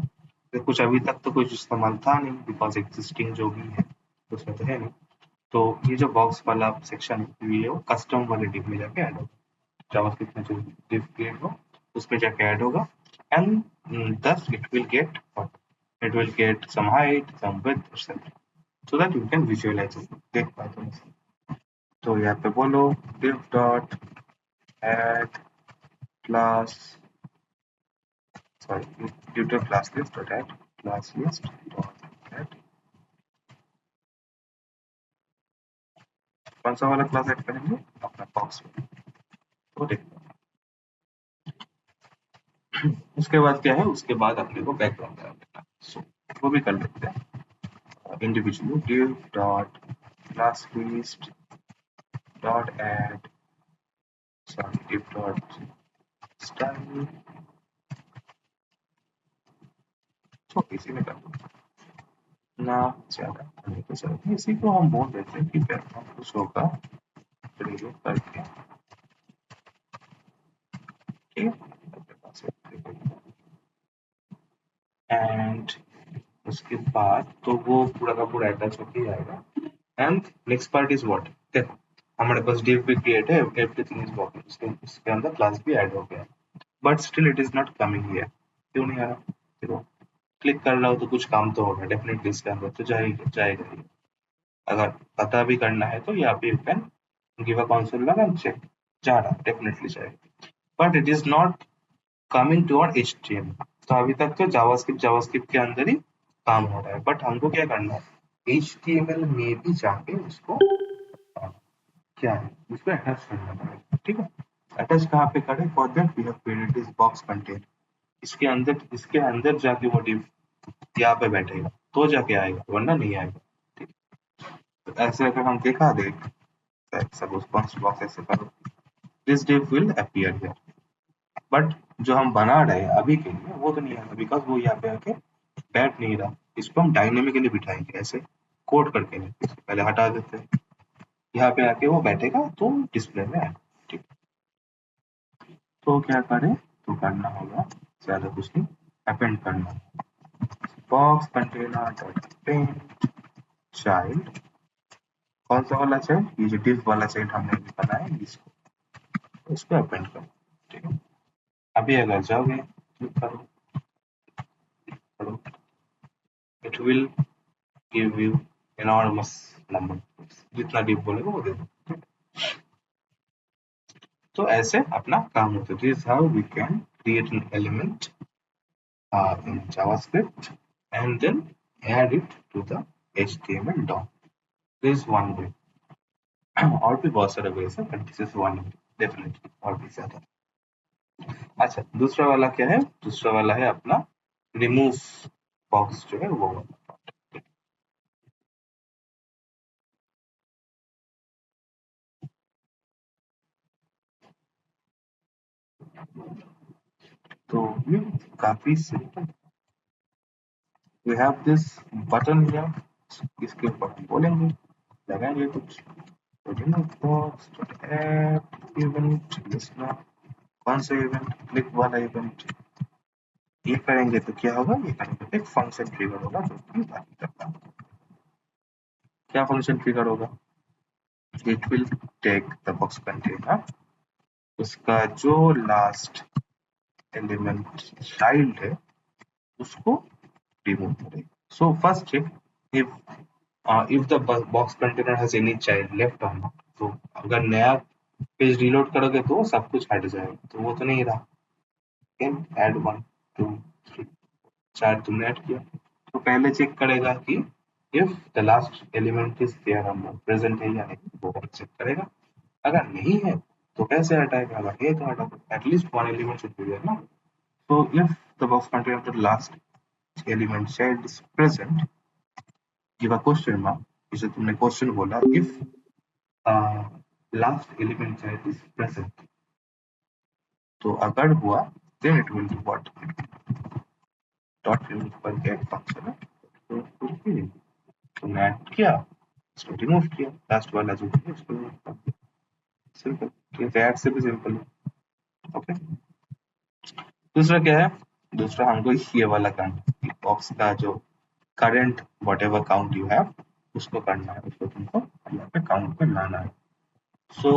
तो कुछ अभी तक तो कुछ इस्तेमाल था नहीं बिकॉज एग्जिस्टिंग जो भी है उसमें तो है नहीं। तो ये जो बॉक्स वाला सेक्शन है ये कस्टम वाले डिव में जाके ऐड होगा। जावास्क्रिप्ट में जो div create हो उसमें जाके ऐड होगा and thus it will get some height, some width etc. so that you can visualize it। देख पाते हैं। तो यहाँ पे बोलो div dot add class, sorry, tutor class list dot add class list dot add। कौन सा वाला क्लास ऐड करेंगे? अपना बॉक्स में। तो देखो उसके बाद क्या है? उसके बाद अपने को बैकग्राउंड करना है। सो वो भी कर लेते हैं individually. div dot class list dot add, sorry, div dot style। तो इसी में कर दो ना ज्यादा करने की जरूरत है। इसी को हम बोल देते हैं कि बैकग्राउंड कुछ होगा रिमूव करके। ठीक है। एंड उसके बाद तो वो पूरा का पूरा अटैच होके जाएगा। And next part is what? देखो हमारे पास div भी क्रिएट है, एवरीथिंग इज वर्किंग, उसके अंदर क्लास भी ऐड हो गया, but still it is not coming here. क्यों नहीं आ रहा? देखो क्लिक कर रहा हो तो कुछ काम तो होगा डेफिनेटली, इसके अंदर तो जाएगा जाएगा ही। अगर पता भी करना है तो यहाँ पे you can give a console log and check, जा रहा डेफिनेटली जाएगा, but it is not coming to our HTML। तो अभी तक तो जावास्क्रिप्ट के अंदर ही काम हो रहा है, बट हमको क्या करना है? HTML में भी जाके उसको क्या है उसको अटैच करना पड़ेगा। ठीक है। अटैच कहाँ पे करें? For that we have created this box content. इसके अंदर जाके वो डिव यहाँ पे बैठेगा तो जाके आएगा, वरना नहीं आएगा। ठीक है। तो ऐसे अगर हम दिखा दे, सपोज बॉक्स ऐसे करो, this div will appear here, but जो हम बना रहे हैं अभी के लिए वो तो नहीं आएगा बिकॉज वो यहाँ पे आके बैठ नहीं रहा। इसको हम डायनेमिकली बिठाएंगे, ऐसे कोड करके नहीं, इसको पहले हटा देते हैं। यहाँ पे आके वो बैठेगा तो डिस्प्ले में आएगा। ठीक। तो क्या करें? तो करना होगा ज्यादा कुछ नहीं, अपेंड करना। Box container dot append child. कौन सा वाला चाइल्ड? ये जो डिव वाला चाइल्ड हमने बनाया इसको अपेंड करो। ठीक है। अभी अगर जाओगे क्लिक करो, it will give you enormous number, जितना डिव बोलेगा वो दे दो। तो ऐसे अपना काम होता है। This how we can create an element in JavaScript and then add it to the HTML DOM। This is one way। और भी बहुत सारे ways है, but this is one way definitely, और भी ज्यादा। अच्छा दूसरा वाला क्या है? दूसरा वाला है अपना रिमूव बॉक्स जो है वो वाला। तो ये काफी simple. We have this button here, इसके ऊपर हम बोलेंगे लगाएंगे कुछ, remove box dot add event listener कौन सा इवेंट? क्लिक वाला इवेंट। ये करेंगे तो क्या होगा? ये करेंगे एक फंक्शन ट्रिगर होगा जो कि बाकी का काम। क्या फंक्शन ट्रिगर होगा? It will take the box container, उसका जो लास्ट एलिमेंट चाइल्ड है उसको रिमूव करेगा। So first check if the box container has any child left or not। तो अगर नया पेज रिलोड करोगे तो सब कुछ हट जाएगा, तो वो तो नहीं रहा। ऐड 1 2 3 4 तुमने ऐड किया, तो पहले चेक करेगा कि if the last element is there or not, present है या नहीं, वो चेक करेगा। अगर नहीं है तो कैसे हटाएगा? अगर है तो हटा दो, at least one element should be there ना। So if the box container the last element child is present, give a question mark, जैसे तुमने क्वेश्चन बोला, if last element child is present, तो अगर हुआ then it will be what? Dot remove पर get function है, तो तुमने ऐड किया, इसको रिमूव किया, लास्ट वाला जो है उसको remove कर दिया। सिंपल, ठीक है, ऐड से भी सिंपल है। ओके, दूसरा क्या है? दूसरा हमको ये वाला काम, बॉक्स का जो current whatever count you have उसको करना है, उसको तुमको यहाँ पे काउंट पे लाना है। So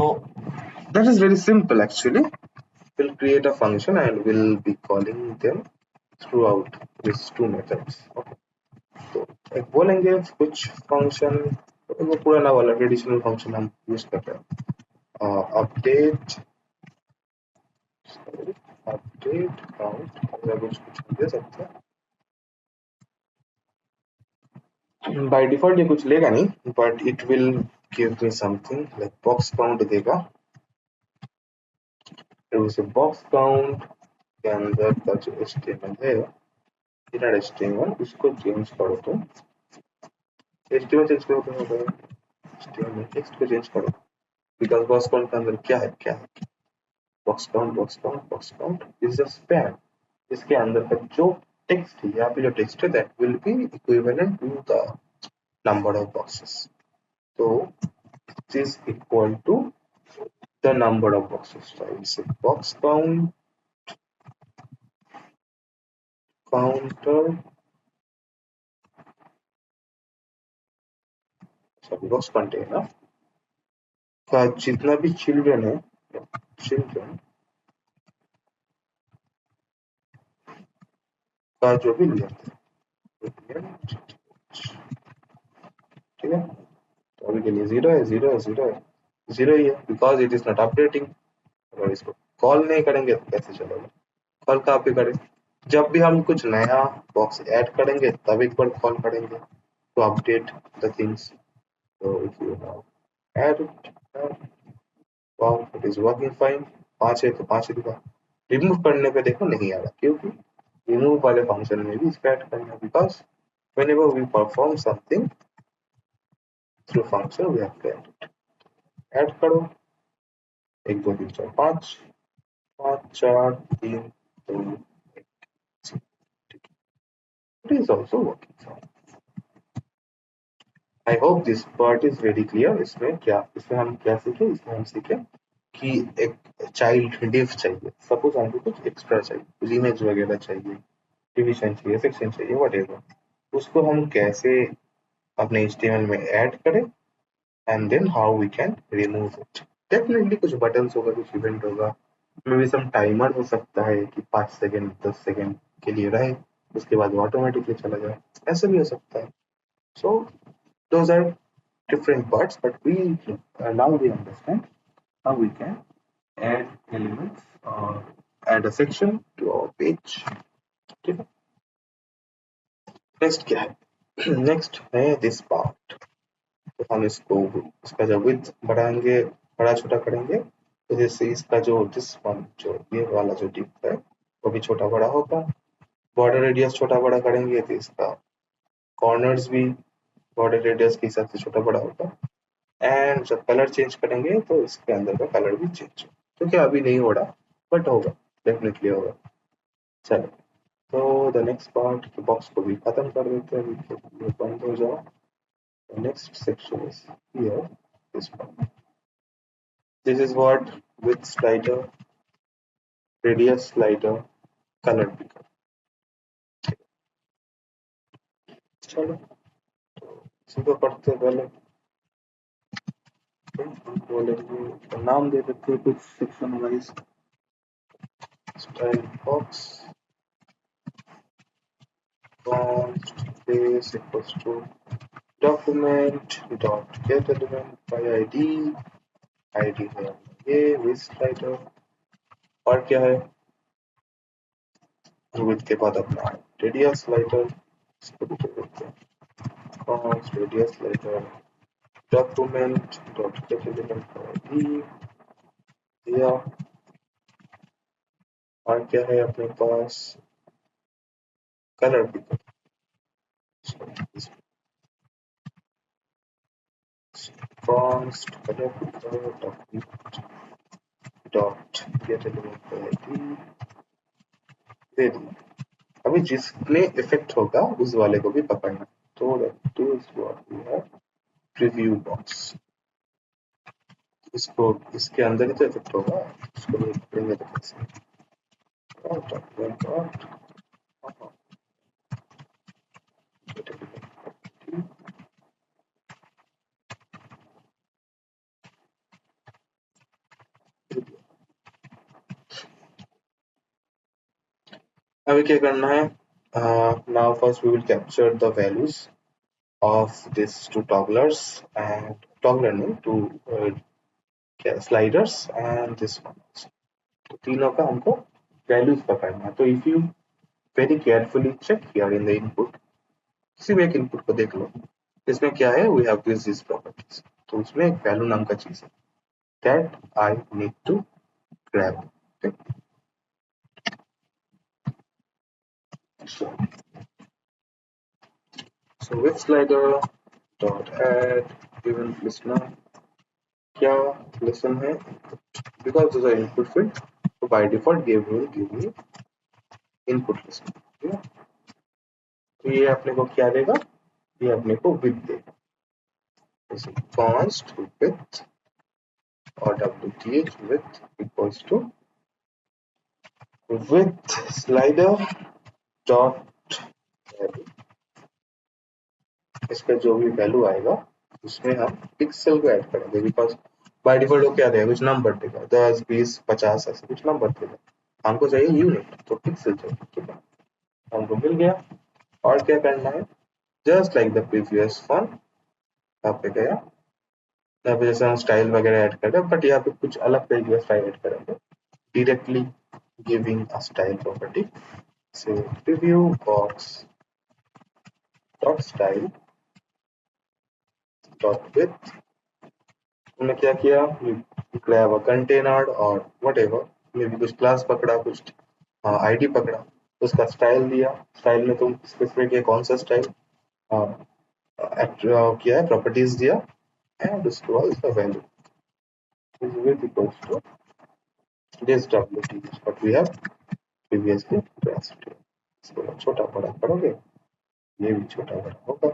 that is very simple actually। We'll create a function and we'll be calling them throughout these two methods। Okay, तो एक बोलेंगे कुछ फंक्शन, वो पुराना वाला ट्रेडिशनल फंक्शन हम यूज कर रहे हैं, अपडेट काउंट, अगर कुछ दे सकते हैं। बाय डिफॉल्ट ये कुछ लेगा नहीं, but it will give me something like box count देगा। तो बॉक्स काउंट के अंदर का जो HTML है, इनर HTML, उसको चेंज करो तो HTML चेंज करो तो होगा HTML टेक्स्ट को चेंज करो, बिकॉज बॉक्स काउंट के अंदर क्या है? Box count is a span. इसके अंदर का जो टेक्स्ट है, यहाँ पे जो टेक्स्ट है, that will be equivalent to the number of boxes. तो it is equal to the number of boxes। So I will say box counter, sorry, box container का जितना भी चिल्ड्रन है, चिल्ड्रन का जो भी लेंथ है, ठीक है। तो अभी के लिए 0 है, 0 है, 0 है, 0 ही है, because it is not updating. अगर इसको कॉल नहीं करेंगे तो कैसे चलेगा? कॉल कहाँ पे करें? जब भी हम कुछ नया बॉक्स ऐड करेंगे तब एक बार कॉल करेंगे to update the things। So if you have added, wow, it is working fine। 5 है तो 5 दिखा। रिमूव करने पे देखो नहीं आ रहा, क्योंकि रिमूव वाले फंक्शन में भी इसका ऐड करना है, because whenever we perform something through function we have to add it। Add करो, 1 2 3 4 5 5 4 3 2 1। It is also working fine। I hope this part is very clear. इसमें हम क्या सीखे? इसमें हम सीखे कि एक चाइल्ड डिव चाहिए, सपोज हमको कुछ एक्स्ट्रा चाहिए, कुछ इमेज वगैरह चाहिए, डिवीजन चाहिए, सेक्शन चाहिए, व्हाटएवर, उसको हम कैसे अपने HTML में ऐड करें, and then how we can remove it. Definitely कुछ बटन्स होगा, कुछ इवेंट होगा, मे बी सम टाइमर हो सकता है कि 5 सेकेंड 10 सेकेंड के लिए रहे, उसके बाद वो ऑटोमेटिकली चला जाए, ऐसे भी हो सकता है। सो those are different parts, but we now we understand how we can add elements or add a section to our page। ठीक है, नेक्स्ट क्या है? नेक्स्ट है दिस पार्ट। तो हम इसका जो विड्थ बढ़ाएंगे, बड़ा छोटा करेंगे, तो जैसे इसका जो दिस वन, जो ये वाला जो डिप है वो भी छोटा बड़ा होगा। बॉर्डर रेडियस छोटा बड़ा करेंगे तो इसका कॉर्नर्स भी बॉर्डर रेडियस के हिसाब से छोटा बड़ा होगा। एंड जब कलर चेंज करेंगे तो इसके अंदर का कलर भी चेंज हो, तो क्या अभी नहीं हो रहा, बट होगा, डेफिनेटली होगा। चलो, तो द नेक्स्ट पार्ट बॉक्स को भी खत्म कर देते हैं, ये बंद हो जाओ। Next section is here, this part, this is what with slider radius slider colour picker. चलो इसी को पढ़ते पहले बोलेंगे, नाम दे देते हैं कुछ section wise. Style box const base equals to document dot get element by id। id है ये with slider, और क्या है with के बाद अपना radius slider, इसको भी दे देते हैं const radius slider document dot get element by id दिया, और क्या है अपने पास colour picker. const color picker document dot get element by id दे दिया। अभी जिसमें इफेक्ट होगा उस वाले को भी पकड़ना, तो प्रीव्यू बॉक्स, इसको इसके अंदर ही तो इफेक्ट होगा, इसको भी पकड़ेंगे तो कैसे। अभी क्या करना है, now first we will capture the values of these two togglers and toggler name to sliders and this one also। तो तीनों का हमको वैल्यूज पकड़ना है। तो if you very carefully check here in the input, किसी भी एक इनपुट को देख लो, इसमें क्या है, वी हैव दिस प्रॉपर्टीज, तो उसमें एक वैल्यू नाम का चीज है that I need to grab. so with slider dot add event listener, क्या लिसन है, because those are input field, so by default give me input listen, ठीक है। तो ये अपने को क्या देगा, ये अपने को विथ देगा, जैसे const with और wth with equals to with slider dot value, इसका जो भी वैल्यू आएगा उसमें हम पिक्सल को ऐड करेंगे, बिकॉज बाय डिफॉल्ट वो क्या देगा, कुछ नंबर देगा, 10 20 50 ऐसे कुछ नंबर देगा, हमको चाहिए यूनिट, तो पिक्सल चाहिए, ठीक है, हमको मिल गया। और क्या करना है, just like the previous one, यहाँ पे गया, यहाँ पे जैसे हम स्टाइल वगैरह ऐड कर रहे हैं, बट यहाँ पे कुछ अलग तरीके का स्टाइल ऐड करेंगे, directly giving a style property, say preview box dot style dot width। हमने क्या किया, grab a container और whatever, मे भी कुछ क्लास पकड़ा, कुछ आईडी पकड़ा, उसका स्टाइल दिया, स्टाइल में तुम स्पेसिफिक है कौन सा स्टाइल किया है, प्रॉपर्टीज दिया, एंड उसके बाद उसका value is with equals to this wt what we have previously passed। इसको छोटा बड़ा करोगे, ये भी छोटा बड़ा होगा,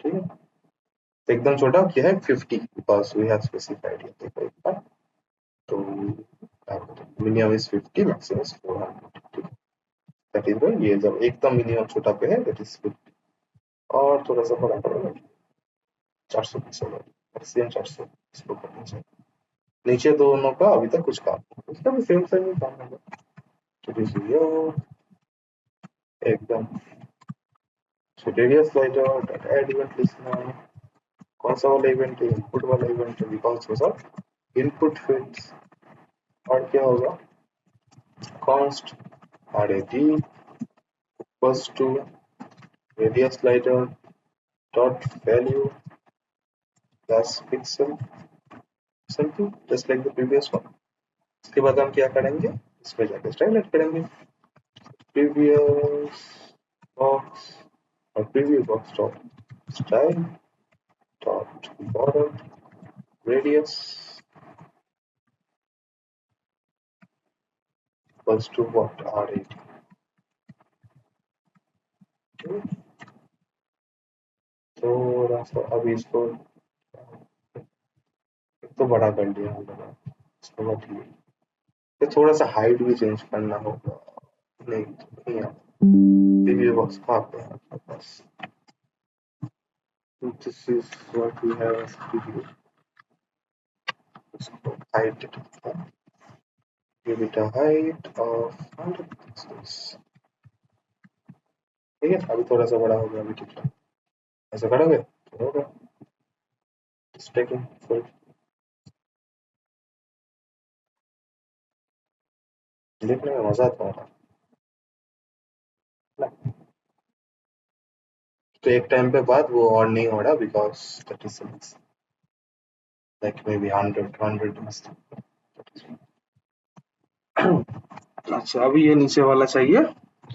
ठीक है। तो एकदम छोटा किया है 50 बिकॉज वी हैव स्पेसिफाइड, ये देखो एक बार, तो मिनिमम इज 50, मैक्सिमम इज 400, ठीक है। दैट इज व्हाई ये जब एकदम मिनिमम छोटा पे है दैट इज 50, और थोड़ा सा बड़ा करोगे 400 पिक्सल, मैक्सिमम 400, इसको करना चाहिए। नीचे दोनों का अभी तक कुछ काम नहीं, उसका भी सेम सेम ही काम होगा, तो एकदम radius slider dot add event listener, कौन सा वाला इवेंट है, इनपुट वाला इवेंट है, बिकॉज वो सब इनपुट फील्ड्स। और क्या होगा, const rad equals to radius slider dot value plus pixel, simple just like the previous one। इसके बाद हम क्या करेंगे, इसमें जाके स्टाइल ऐड करेंगे, previous box और preview box dot style dot border radius equals to what, rad, थोड़ा सा अभी इसको एक तो बड़ा कर दिया हम लोगों ने, इसको ठीक है। तो थोड़ा सा हाइट भी चेंज करना होगा। नहीं नहीं आता प्रीव्यू बॉक्स कहाँ पे है आपके पास? This is what we have as preview. इसको हाइट देते हैं, give it a height of 100 pixels। ठीक है, अभी थोड़ा सा बड़ा हो गया, अभी ठीक है। ऐसा करोगे तो होगा स्टैकिंग फुल। देखने में मजा आता है ना। तो एक टाइम पे बाद वो और नहीं हो रहा because that is like may be 100 अच्छा अभी ये नीचे वाला चाहिए।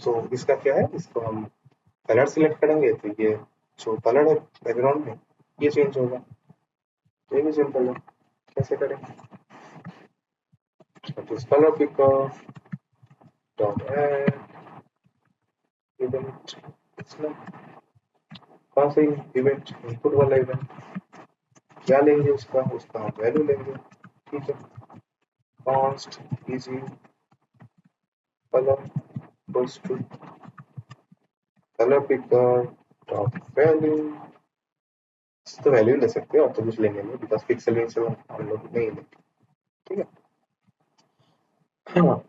तो इसका क्या है, इसको हम कलर सिलेक्ट करेंगे तो ये जो कलर है बैकग्राउंड में ये चेंज होगा। तो ये भी सिंपल है, कैसे करें? Colour picker dot add event, इसमें कौन सा इवेंट, इनपुट वाला इवेंट क्या लेंगे, उसका उसका हम वैल्यू लेंगे। ठीक है, const easy colour equals to colour picker dot value. तो वैल्यू ले सकते हैं और तो कुछ लेंगे नहीं बिकॉज पिक्सल में से हम लोग नहीं लेंगे। ठीक है, हाँ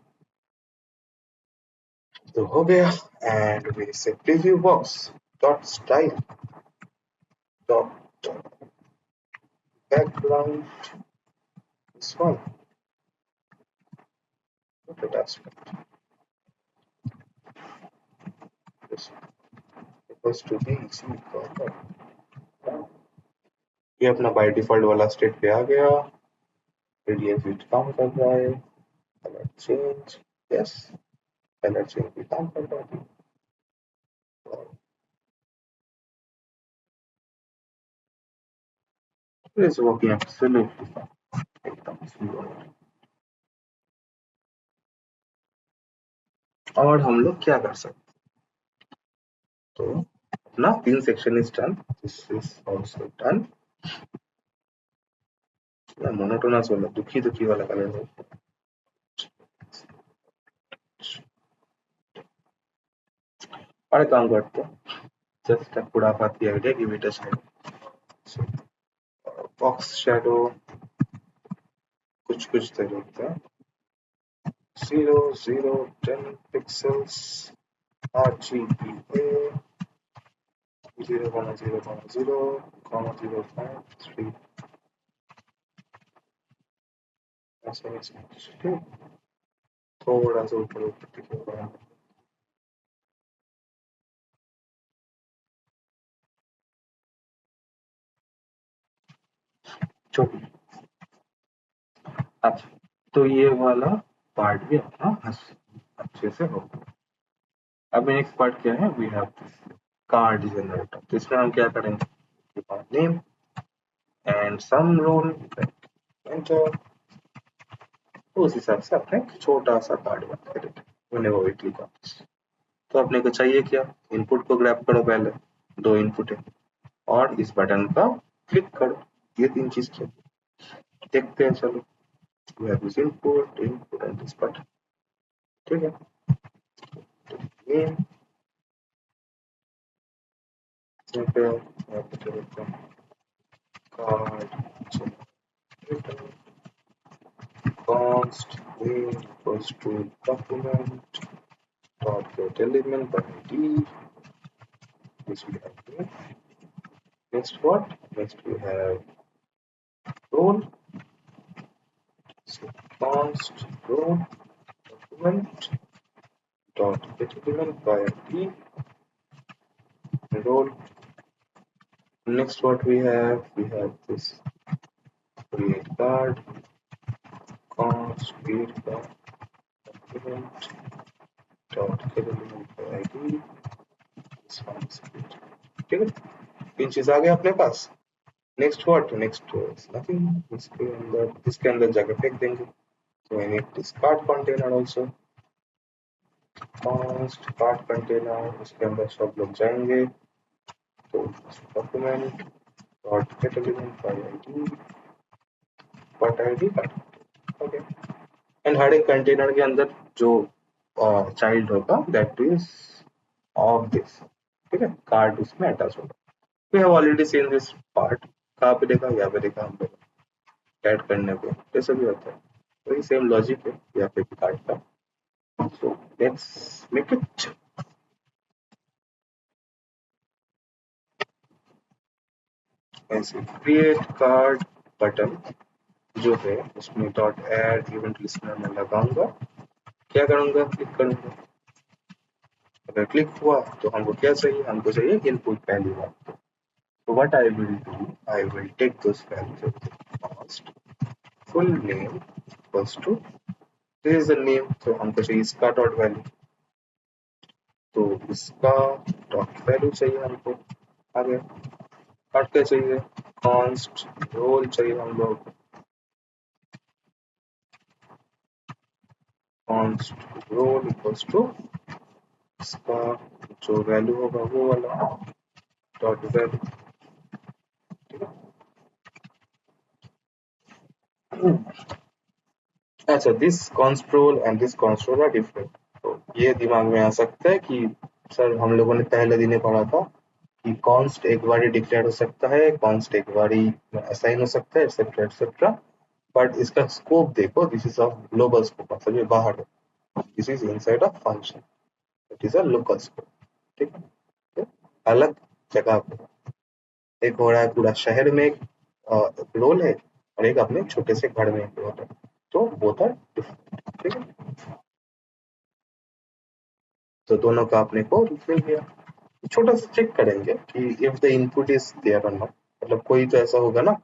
तो हो गया। एंड वी से preview box dot style dot background this one attachment this equals to b c ये अपना बाय डिफॉल्ट वाला स्टेट पे आ गया। रेडियस भी काम कर रहा है, colour change yes, colour change भी काम कर रहा है। It is working absolutely fine, एकदम स्मूथ। और हम लोग क्या कर सकते, तो अपना 3 section is done, this is also done. Monotonous वाला दुखी दुखी वाला कलर है। और काम करते हैं, जस्ट खुराफाती idea, give it a shadow, box shadow कुछ कुछ तरीके हैं 0 0 10 pixels RGBA 0,0,0,0,3 ऐसा ऐसा थोड़ा सा ऊपर ऊपर छोटी। अच्छा तो ये वाला पार्ट भी अपना अच्छे से हो। अब नेक्स्ट पार्ट क्या है, we have this card generator. तो इसमें हम क्या करेंगे, name and some role enter, तो उस हिसाब से अपने छोटा सा कार्ड बना करेंगे वो क्लिक। तो अपने को चाहिए क्या, इनपुट को ग्रैब करो, पहले 2 इनपुट है और इस बटन का क्लिक करो, ये 3 चीज क्या देखते हैं। चलो we have this input and this button। ठीक है, name card const name equals to document dot get element by id, this we have here. Next what, next we have role, so const role document dot get element by id role. Next what we have this create card const create card document dot get element by id, this one is create। ठीक है, 3 चीज आ गया अपने पास। Next what, next nothing, इसके अंदर जाके फेंक देंगे। So I need this card container also, const card container, उसके अंदर सब लोग जाएंगे। तो document dot get element by id but id but okay, and हर एक कंटेनर के अंदर जो चाइल्ड होगा दैट इज ऑफ दिस, ठीक है, कार्ड उसमें अटैच होगा। We have already seen this part, कहाँ पे देखा, यहाँ पे देखा हम लोग ऐड करने पे, जैसे भी होता है वही सेम लॉजिक है यहाँ पे भी कार्ड का। So let's make it. ऐसे क्रिएट कार्ड बटन जो है उसमें डॉट एड इवेंट लिस्टनर में लगाऊंगा, क्या करूंगा, क्लिक करूंगा। अगर क्लिक हुआ तो हमको क्या चाहिए, हमको चाहिए input value. So what I will do, I will take those values of the past, full name equals to, this is the name, तो हमको चाहिए इसका डॉट वैल्यू, तो इसका डॉट वैल्यू चाहिए हमको। आगे कट क्या चाहिए, कॉन्स्ट रोल चाहिए हम लोग, कॉन्स्ट रोल इक्वल्स टू इसका जो वैल्यू होगा वो वाला डॉट वैल्यू, ठीक है। अच्छा, this control and this control are different. तो ये दिमाग में आ सकता है कि सर हम लोगों ने पहले दिन ही पढ़ा था कि कॉन्स्ट एक बार ही डिक्लेयर हो सकता है, कॉन्स्ट एक बार ही असाइन हो सकता है, एक्सेट्रा एक्सेट्रा। बट इसका स्कोप देखो, this is of global scope, मतलब ये बाहर है, this is inside of function, it is a local scope, ठीक है। तो अलग जगह पे एक हो रहा है, पूरा शहर में एक रोल है और एक अपने छोटे से घर में एक रोल है, तो बोथ आर डिफरेंट, ठीक है। तो दोनों का अपने को मिल गया। छोटा सा चेक करेंगे कि if the input is there or not, मतलब कोई तो ऐसा होगा ना,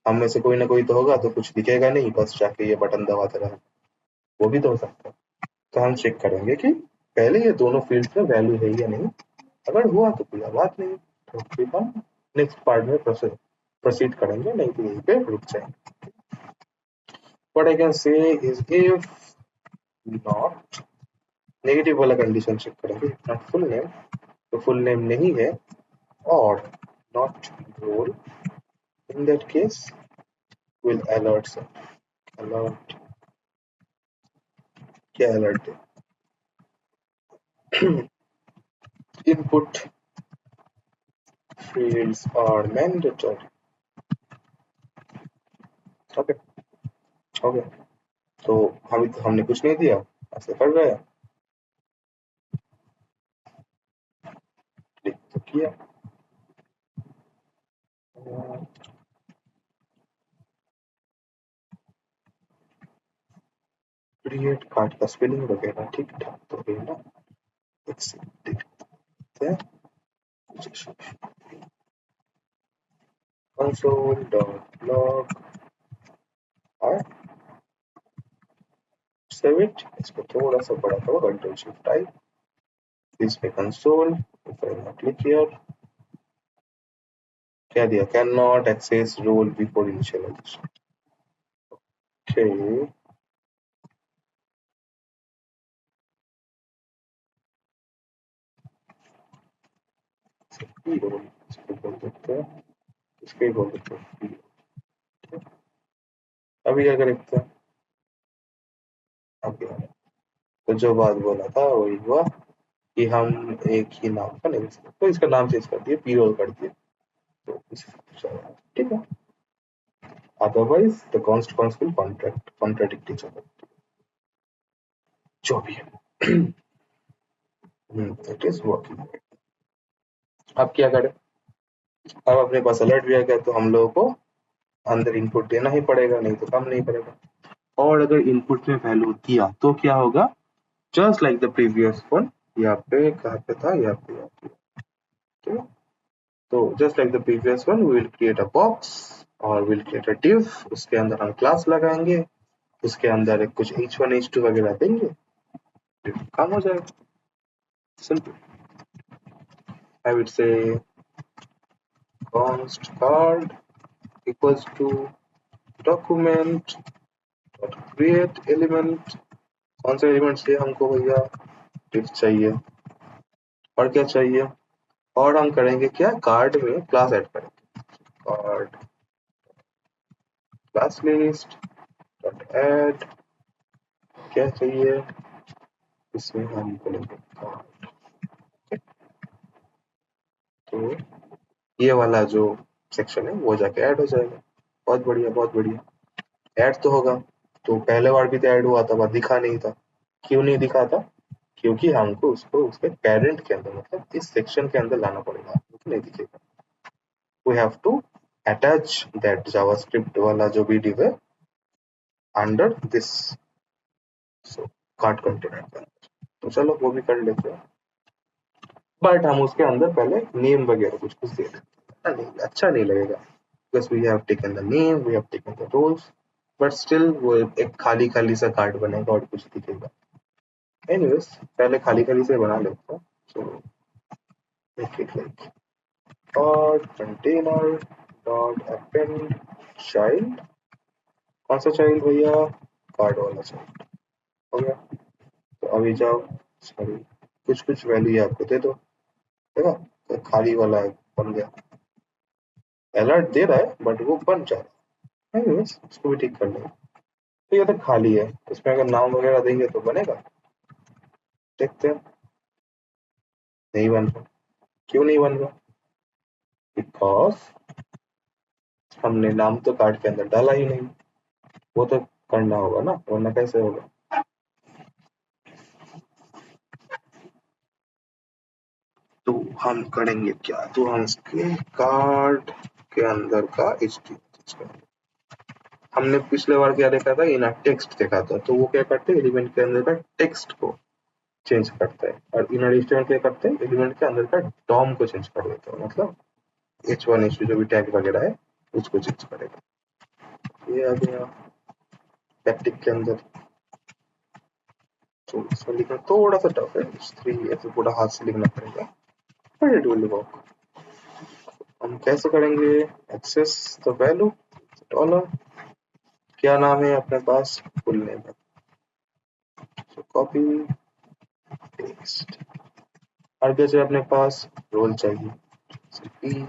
हम में से कोई ना कोई तो होगा तो कुछ दिखेगा नहीं, बस जाके ये बटन दबाते रहे, वो भी तो हो सकता है। तो हम चेक करेंगे कि पहले ये दोनों फील्ड में वैल्यू है या नहीं, अगर हुआ तो कोई बात नहीं, तो फिर हम नेक्स्ट पार्ट में प्रोसीड करेंगे, नहीं तो यहीं पे रुक जाएंगे। What I can say is if not, negative वाला कंडीशन चेक करेंगे, नॉट फुल नेम, तो फुल नेम नहीं है, और not role, in that case will alert some, alert, क्या alert है, input fields are mandatory, okay okay. तो हमने कुछ नहीं दिया, ऐसे कर रहे हैं, क्लिक तो किया, क्रिएट कार्ड का स्पेलिंग वगैरह ठीक ठाक तो है ना, एक से देखते हैं, console.log और सेव इट, इसको थोड़ा सा बड़ा करो, कंट्रोल शिफ्ट आई, इसमें कंसोल, क्लिक हियर, क्या दिया, can not access role before initialization, okay. Role इसको बोल देते हैं, इसको ही बोल देते हैं, अभी क्या करेंगे, अभी तो जो बात बोला था वही हुआ कि हम एक ही नाम का नहीं, तो इसका नाम चेंज कर दिए, पी रोल कर दिए, तो ठीक है। Otherwise the const will contradict each other, जो भी है, इट इज वर्किंग। अब क्या करें, अब अपने पास अलर्ट भी आ गया, तो हम लोगों को अंदर इनपुट देना ही पड़ेगा, नहीं तो काम नहीं करेगा। और अगर इनपुट में वैल्यू दिया तो क्या होगा, just like the previous one, यहाँ पे कहाँ पे था, यहाँ पे, ठीक है। तो just like the previous one we will create a box और विल क्रिएट अ डिव, उसके अंदर हम क्लास लगाएंगे, उसके अंदर कुछ h1 h2 वगैरह देंगे, काम हो जाएगा, simple. I would say const card equals to document dot create element, कौन सा एलिमेंट चाहिए हमको भैया, div चाहिए, और क्या चाहिए, और हम करेंगे क्या, कार्ड में क्लास ऐड करेंगे, card class list dot add क्या चाहिए, इसमें हम बोलेंगे कार्ड। तो ये वाला जो सेक्शन है वो जाके ऐड हो जाएगा। बहुत बढ़िया, बहुत बढ़िया। ऐड तो होगा, तो पहले बार भी तो ऐड हुआ था, वह दिखा नहीं था। क्यों नहीं दिखा था? क्योंकि हमको उसको उसके पेरेंट के अंदर, मतलब इस सेक्शन के अंदर लाना पड़ेगा, तो नहीं दिखेगा। We have to attach that JavaScript वाला जो भी div है under this, so card container के अंदर। तो चलो वो भी कर लेते हैं, बट हम उसके अंदर पहले नेम वगैरह कुछ कुछ दे देते हैं। नहीं, अच्छा नहीं लगेगा, because we have taken the name, we have taken the roles, but still वो एक खाली खाली सा कार्ड बनेगा और कुछ दिखेगा। एनीवेज, पहले खाली खाली से बना लेते हैं। So make it like card container dot append child. कौन सा चाइल्ड भैया? कार्ड वाला चाइल्ड। हो गया। तो अभी जाओ, सॉरी, कुछ कुछ वैल्यू आपको दे दो, देखा? तो खाली वाला बन गया, अलर्ट दे रहा है बट वो बन जा रहा है। एनीवेज, इसको भी ठीक कर लेंगे। तो ये तो खाली है, इसमें अगर नाम वगैरह देंगे तो बनेगा। देखते हैं। नहीं बन रहा। क्यों नहीं बन रहा? बिकॉज हमने नाम तो कार्ड के अंदर डाला ही नहीं। वो तो करना होगा ना, वरना कैसे होगा? तो हम करेंगे क्या, तो हम इसके कार्ड के अंदर का HTML, हमने पिछले बार क्या देखा था, इनर टेक्स्ट देखा था, तो वो क्या करते हैं, एलिमेंट के अंदर का टेक्स्ट को चेंज करता है, और इनर HTML क्या करते हैं, एलिमेंट के अंदर का डॉम को चेंज कर देता है, मतलब H1 H2 जो भी टैग वगैरह है उसको चेंज करेगा। ये आ गया टैक्टिक के अंदर। तो इसमें लिखना थोड़ा सा टफ है, 3 ऐसे पूरा हाथ से लिखना पड़ेगा, बट इट विल वर्क। हम कैसे करेंगे? एक्सेस द वैल्यू डॉलर, क्या नाम है अपने पास, फुल नेम है, सो कॉपी पेस्ट। और कैसे अपने पास रोल चाहिए, P,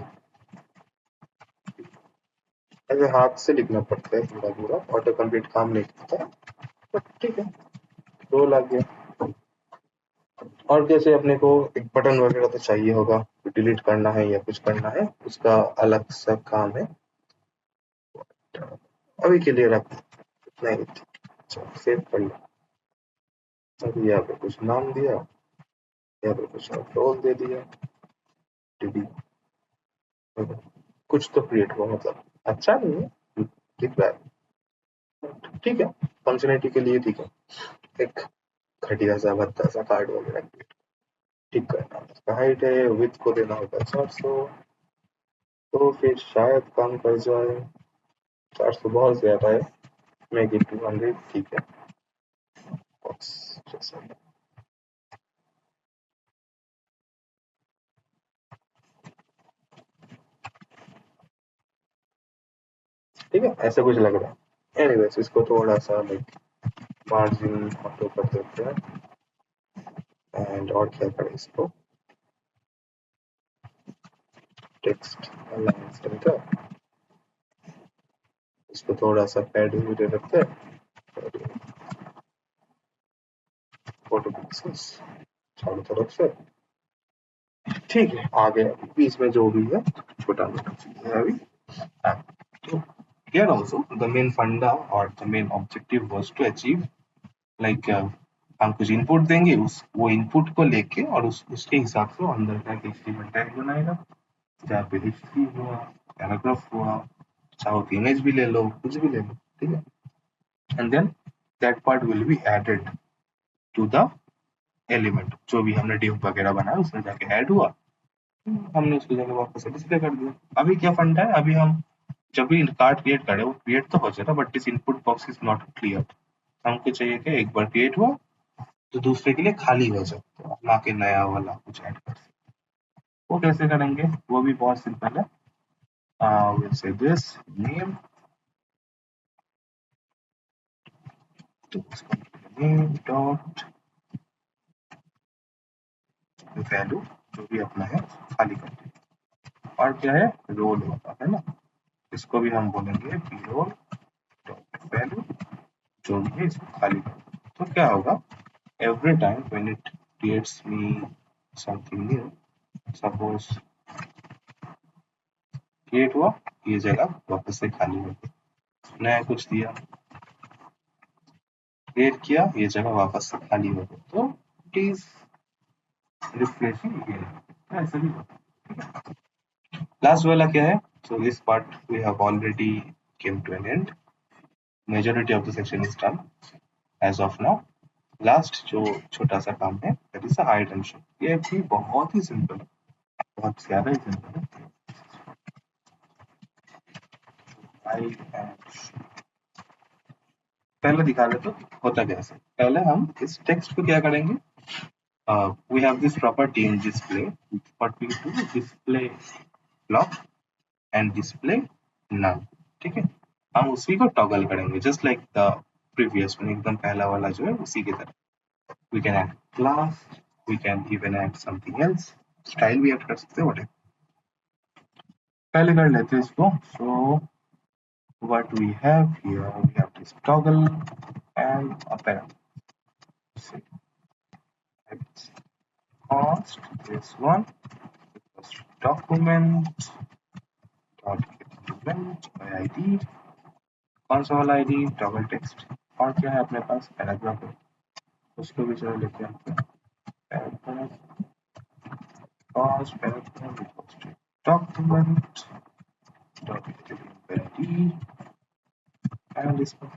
ऐसे हाथ से लिखना पड़ता है पूरा पूरा, ऑटो कंप्लीट काम नहीं करता, बट ठीक है, रोल आ गया। और कैसे अपने को एक बटन वगैरह तो चाहिए होगा, डिलीट करना है या कुछ करना है, उसका अलग सा काम है। अभी के लिए रख, इतना ही। चलो सेव कर लो। अभी यहाँ पे कुछ नाम दिया, यहाँ पे कुछ रोल दे दिया, डिलीट, कुछ तो क्रिएट हुआ, मतलब अच्छा नहीं है, दिख रहा है, ठीक है, फंक्शनलिटी के लिए ठीक है। एक घटिया सा भद्दा सा कार्ड वगैरह ठीक करना है। इसका हाइट है, विड्थ को देना होगा 400, तो फिर शायद काम कर जाए। 400 बहुत ज्यादा है, मेक इट 200, ठीक है। ठीक है, ऐसा कुछ लग रहा है। एनीवेज, इसको थोड़ा सा लाइक मार्जिन ऑटो कर देते हैं, एंड और क्या करें इसको, टेक्स्ट अलाइन सेंटर, इसको थोड़ा सा पैडिंग भी दे देते हैं, फोटो पिक्सेल्स चारों तरफ से, ठीक है। आगे बीच में जो भी है छोटा मोटा चीज है अभी। तो here also the main funda or the main objective was to achieve like हम कुछ इनपुट देंगे, उस वो इनपुट को लेके और उसके हिसाब से अंदर का एक HTML टैग बनाएगा, जहाँ पे हिस्ट्री हुआ, पैराग्राफ हुआ, चाहो तो इमेज भी ले लो, कुछ भी ले लो, ठीक है। And then that part will be added to the element, जो भी हमने डिव वगैरह बनाया उसमें जाके ऐड हुआ, हमने उसको जगह वापस से डिस्प्ले कर दिया। अभी क्या फंडा है, अभी हम जब भी कार्ड क्रिएट करें, वो क्रिएट तो हो जाता, but this input box is not clear. हमको चाहिए कि एक बार क्रिएट हुआ तो दूसरे के लिए खाली हो जाए, तो ना के नया वाला कुछ ऐड कर। वो कैसे करेंगे, वो भी बहुत सिंपल है। we'll say this name, तो name dot वैल्यू जो भी अपना है खाली कर देंगे, और क्या है, रोल होता है ना, इसको भी हम बोलेंगे roll dot वैल्यू, जो भी है इसको खाली कर, तो अब क्या होगा, every time when it creates me something new, suppose create हुआ, ये जगह वापस से खाली हो गई, नया कुछ दिया, क्रिएट किया, ये जगह वापस से खाली हो गई, तो इट इज रिफ्रेशिंग ऐसा भी होता है। लास्ट वाला क्या है, so this part we have already came to an end, majority of the section is done as of now। Last जो छोटा सा काम है that is a hide and show, ये भी बहुत ही सिंपल है, बहुत ज्यादा ही सिंपल है। hide and show पहले दिखा ले तो होता कैसे, पहले हम इस टेक्स्ट को क्या करेंगे, we have this property in display, what we do display block and display none, ठीक है, हम उसी को टॉगल करेंगे just like the previous one, एकदम पहला वाला जो है उसी की तरह। we can add class, we can even add something else, style भी ऐड कर सकते हैं, पहले कर लेते हैं इसको। so what we have here, we have this toggle and append, cost this one equals document dot element by id, कौन सा वाला id, डबल टेक्स्ट, और क्या है अपने पास पैराग्राफ है, उसको भी चलो लेते हैं, paragraph cost paragraph equals to document dot element by id and इसको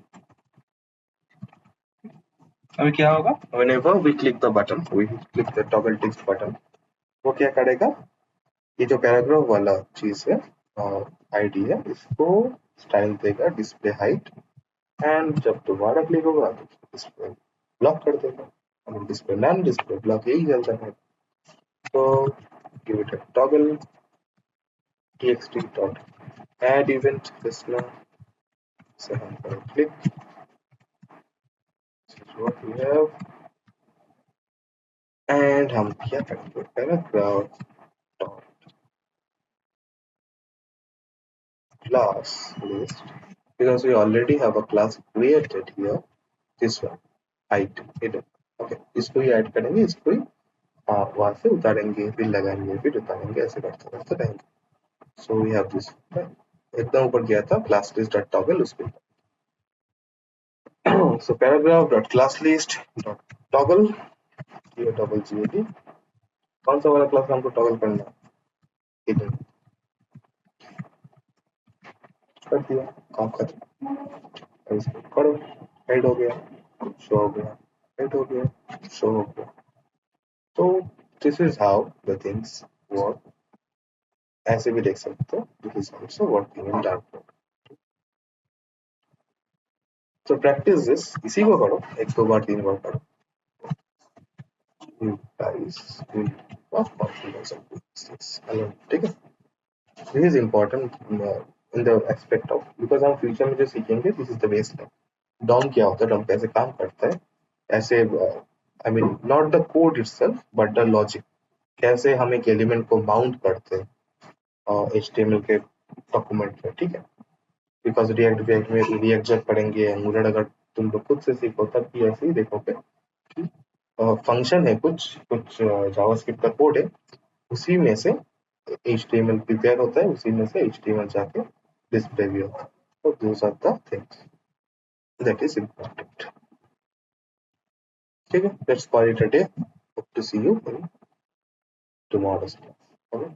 अभी क्या होगा, whenever we click the button, we click the toggle text button, वो क्या करेगा, ये जो पैराग्राफ वाला चीज है आईडी है, इसको स्टाइल देगा डिस्प्ले हाइट, एंड जब दोबारा क्लिक होगा तो डिस्प्ले ब्लॉक कर देगा, और डिस्प्ले नॉन डिस्प्ले ब्लॉक यही चलता है। तो give it a toggle txt dot add event listener, से हम करें click, this is what we have, and हम क्या करेंगे, paragraph class list, because we already have a class created here, this one height hidden, okay, इसको ही add करेंगे, इसको ही वहां से उतारेंगे, फिर लगाएंगे, फिर उतारेंगे, ऐसे करते करते रहेंगे। सो वी हैव दिस, एकदम ऊपर गया था class list.toggle, उसको so paragraph dot class list dot toggle, ये डबल GLE, कौन सा वाला क्लास हमको टॉगल करना है, hidden, कर दिया, काम खत्म, इसको करो, हेड हो गया, शो हो गया, हेड हो गया, शो हो गया। तो this is how the things work, ऐसे भी देख सकते हो, this is also working in dark mode. तो प्रैक्टिस दिस, इसी को करो, एक दो बार तीन बार करो, you guys will have confidence of this alone, ठीक है। This is important in the aspect of, because हम फ्यूचर में जो सीखेंगे, this is the baseline. DOM क्या होता है, डॉम कैसे काम करता है, ऐसे I mean not the code itself but the logic, कैसे हम एक एलिमेंट को माउंट करते हैं HTML के डॉक्यूमेंट में, ठीक है। बिकॉज रिएक्ट में रिएक्ट जब पढ़ेंगे, एंगुलर अगर तुम लोग खुद से सीखो तब भी ऐसे ही देखोगे कि फंक्शन है, कुछ जावास्क्रिप्ट का कोड है, उसी में से HTML प्रिपेयर होता है, उसी में से HTML जाके डिस्प्ले भी होता है। तो those are the things that is important, ठीक है। Let's call it a day, hope to see you in tomorrow's class, okay।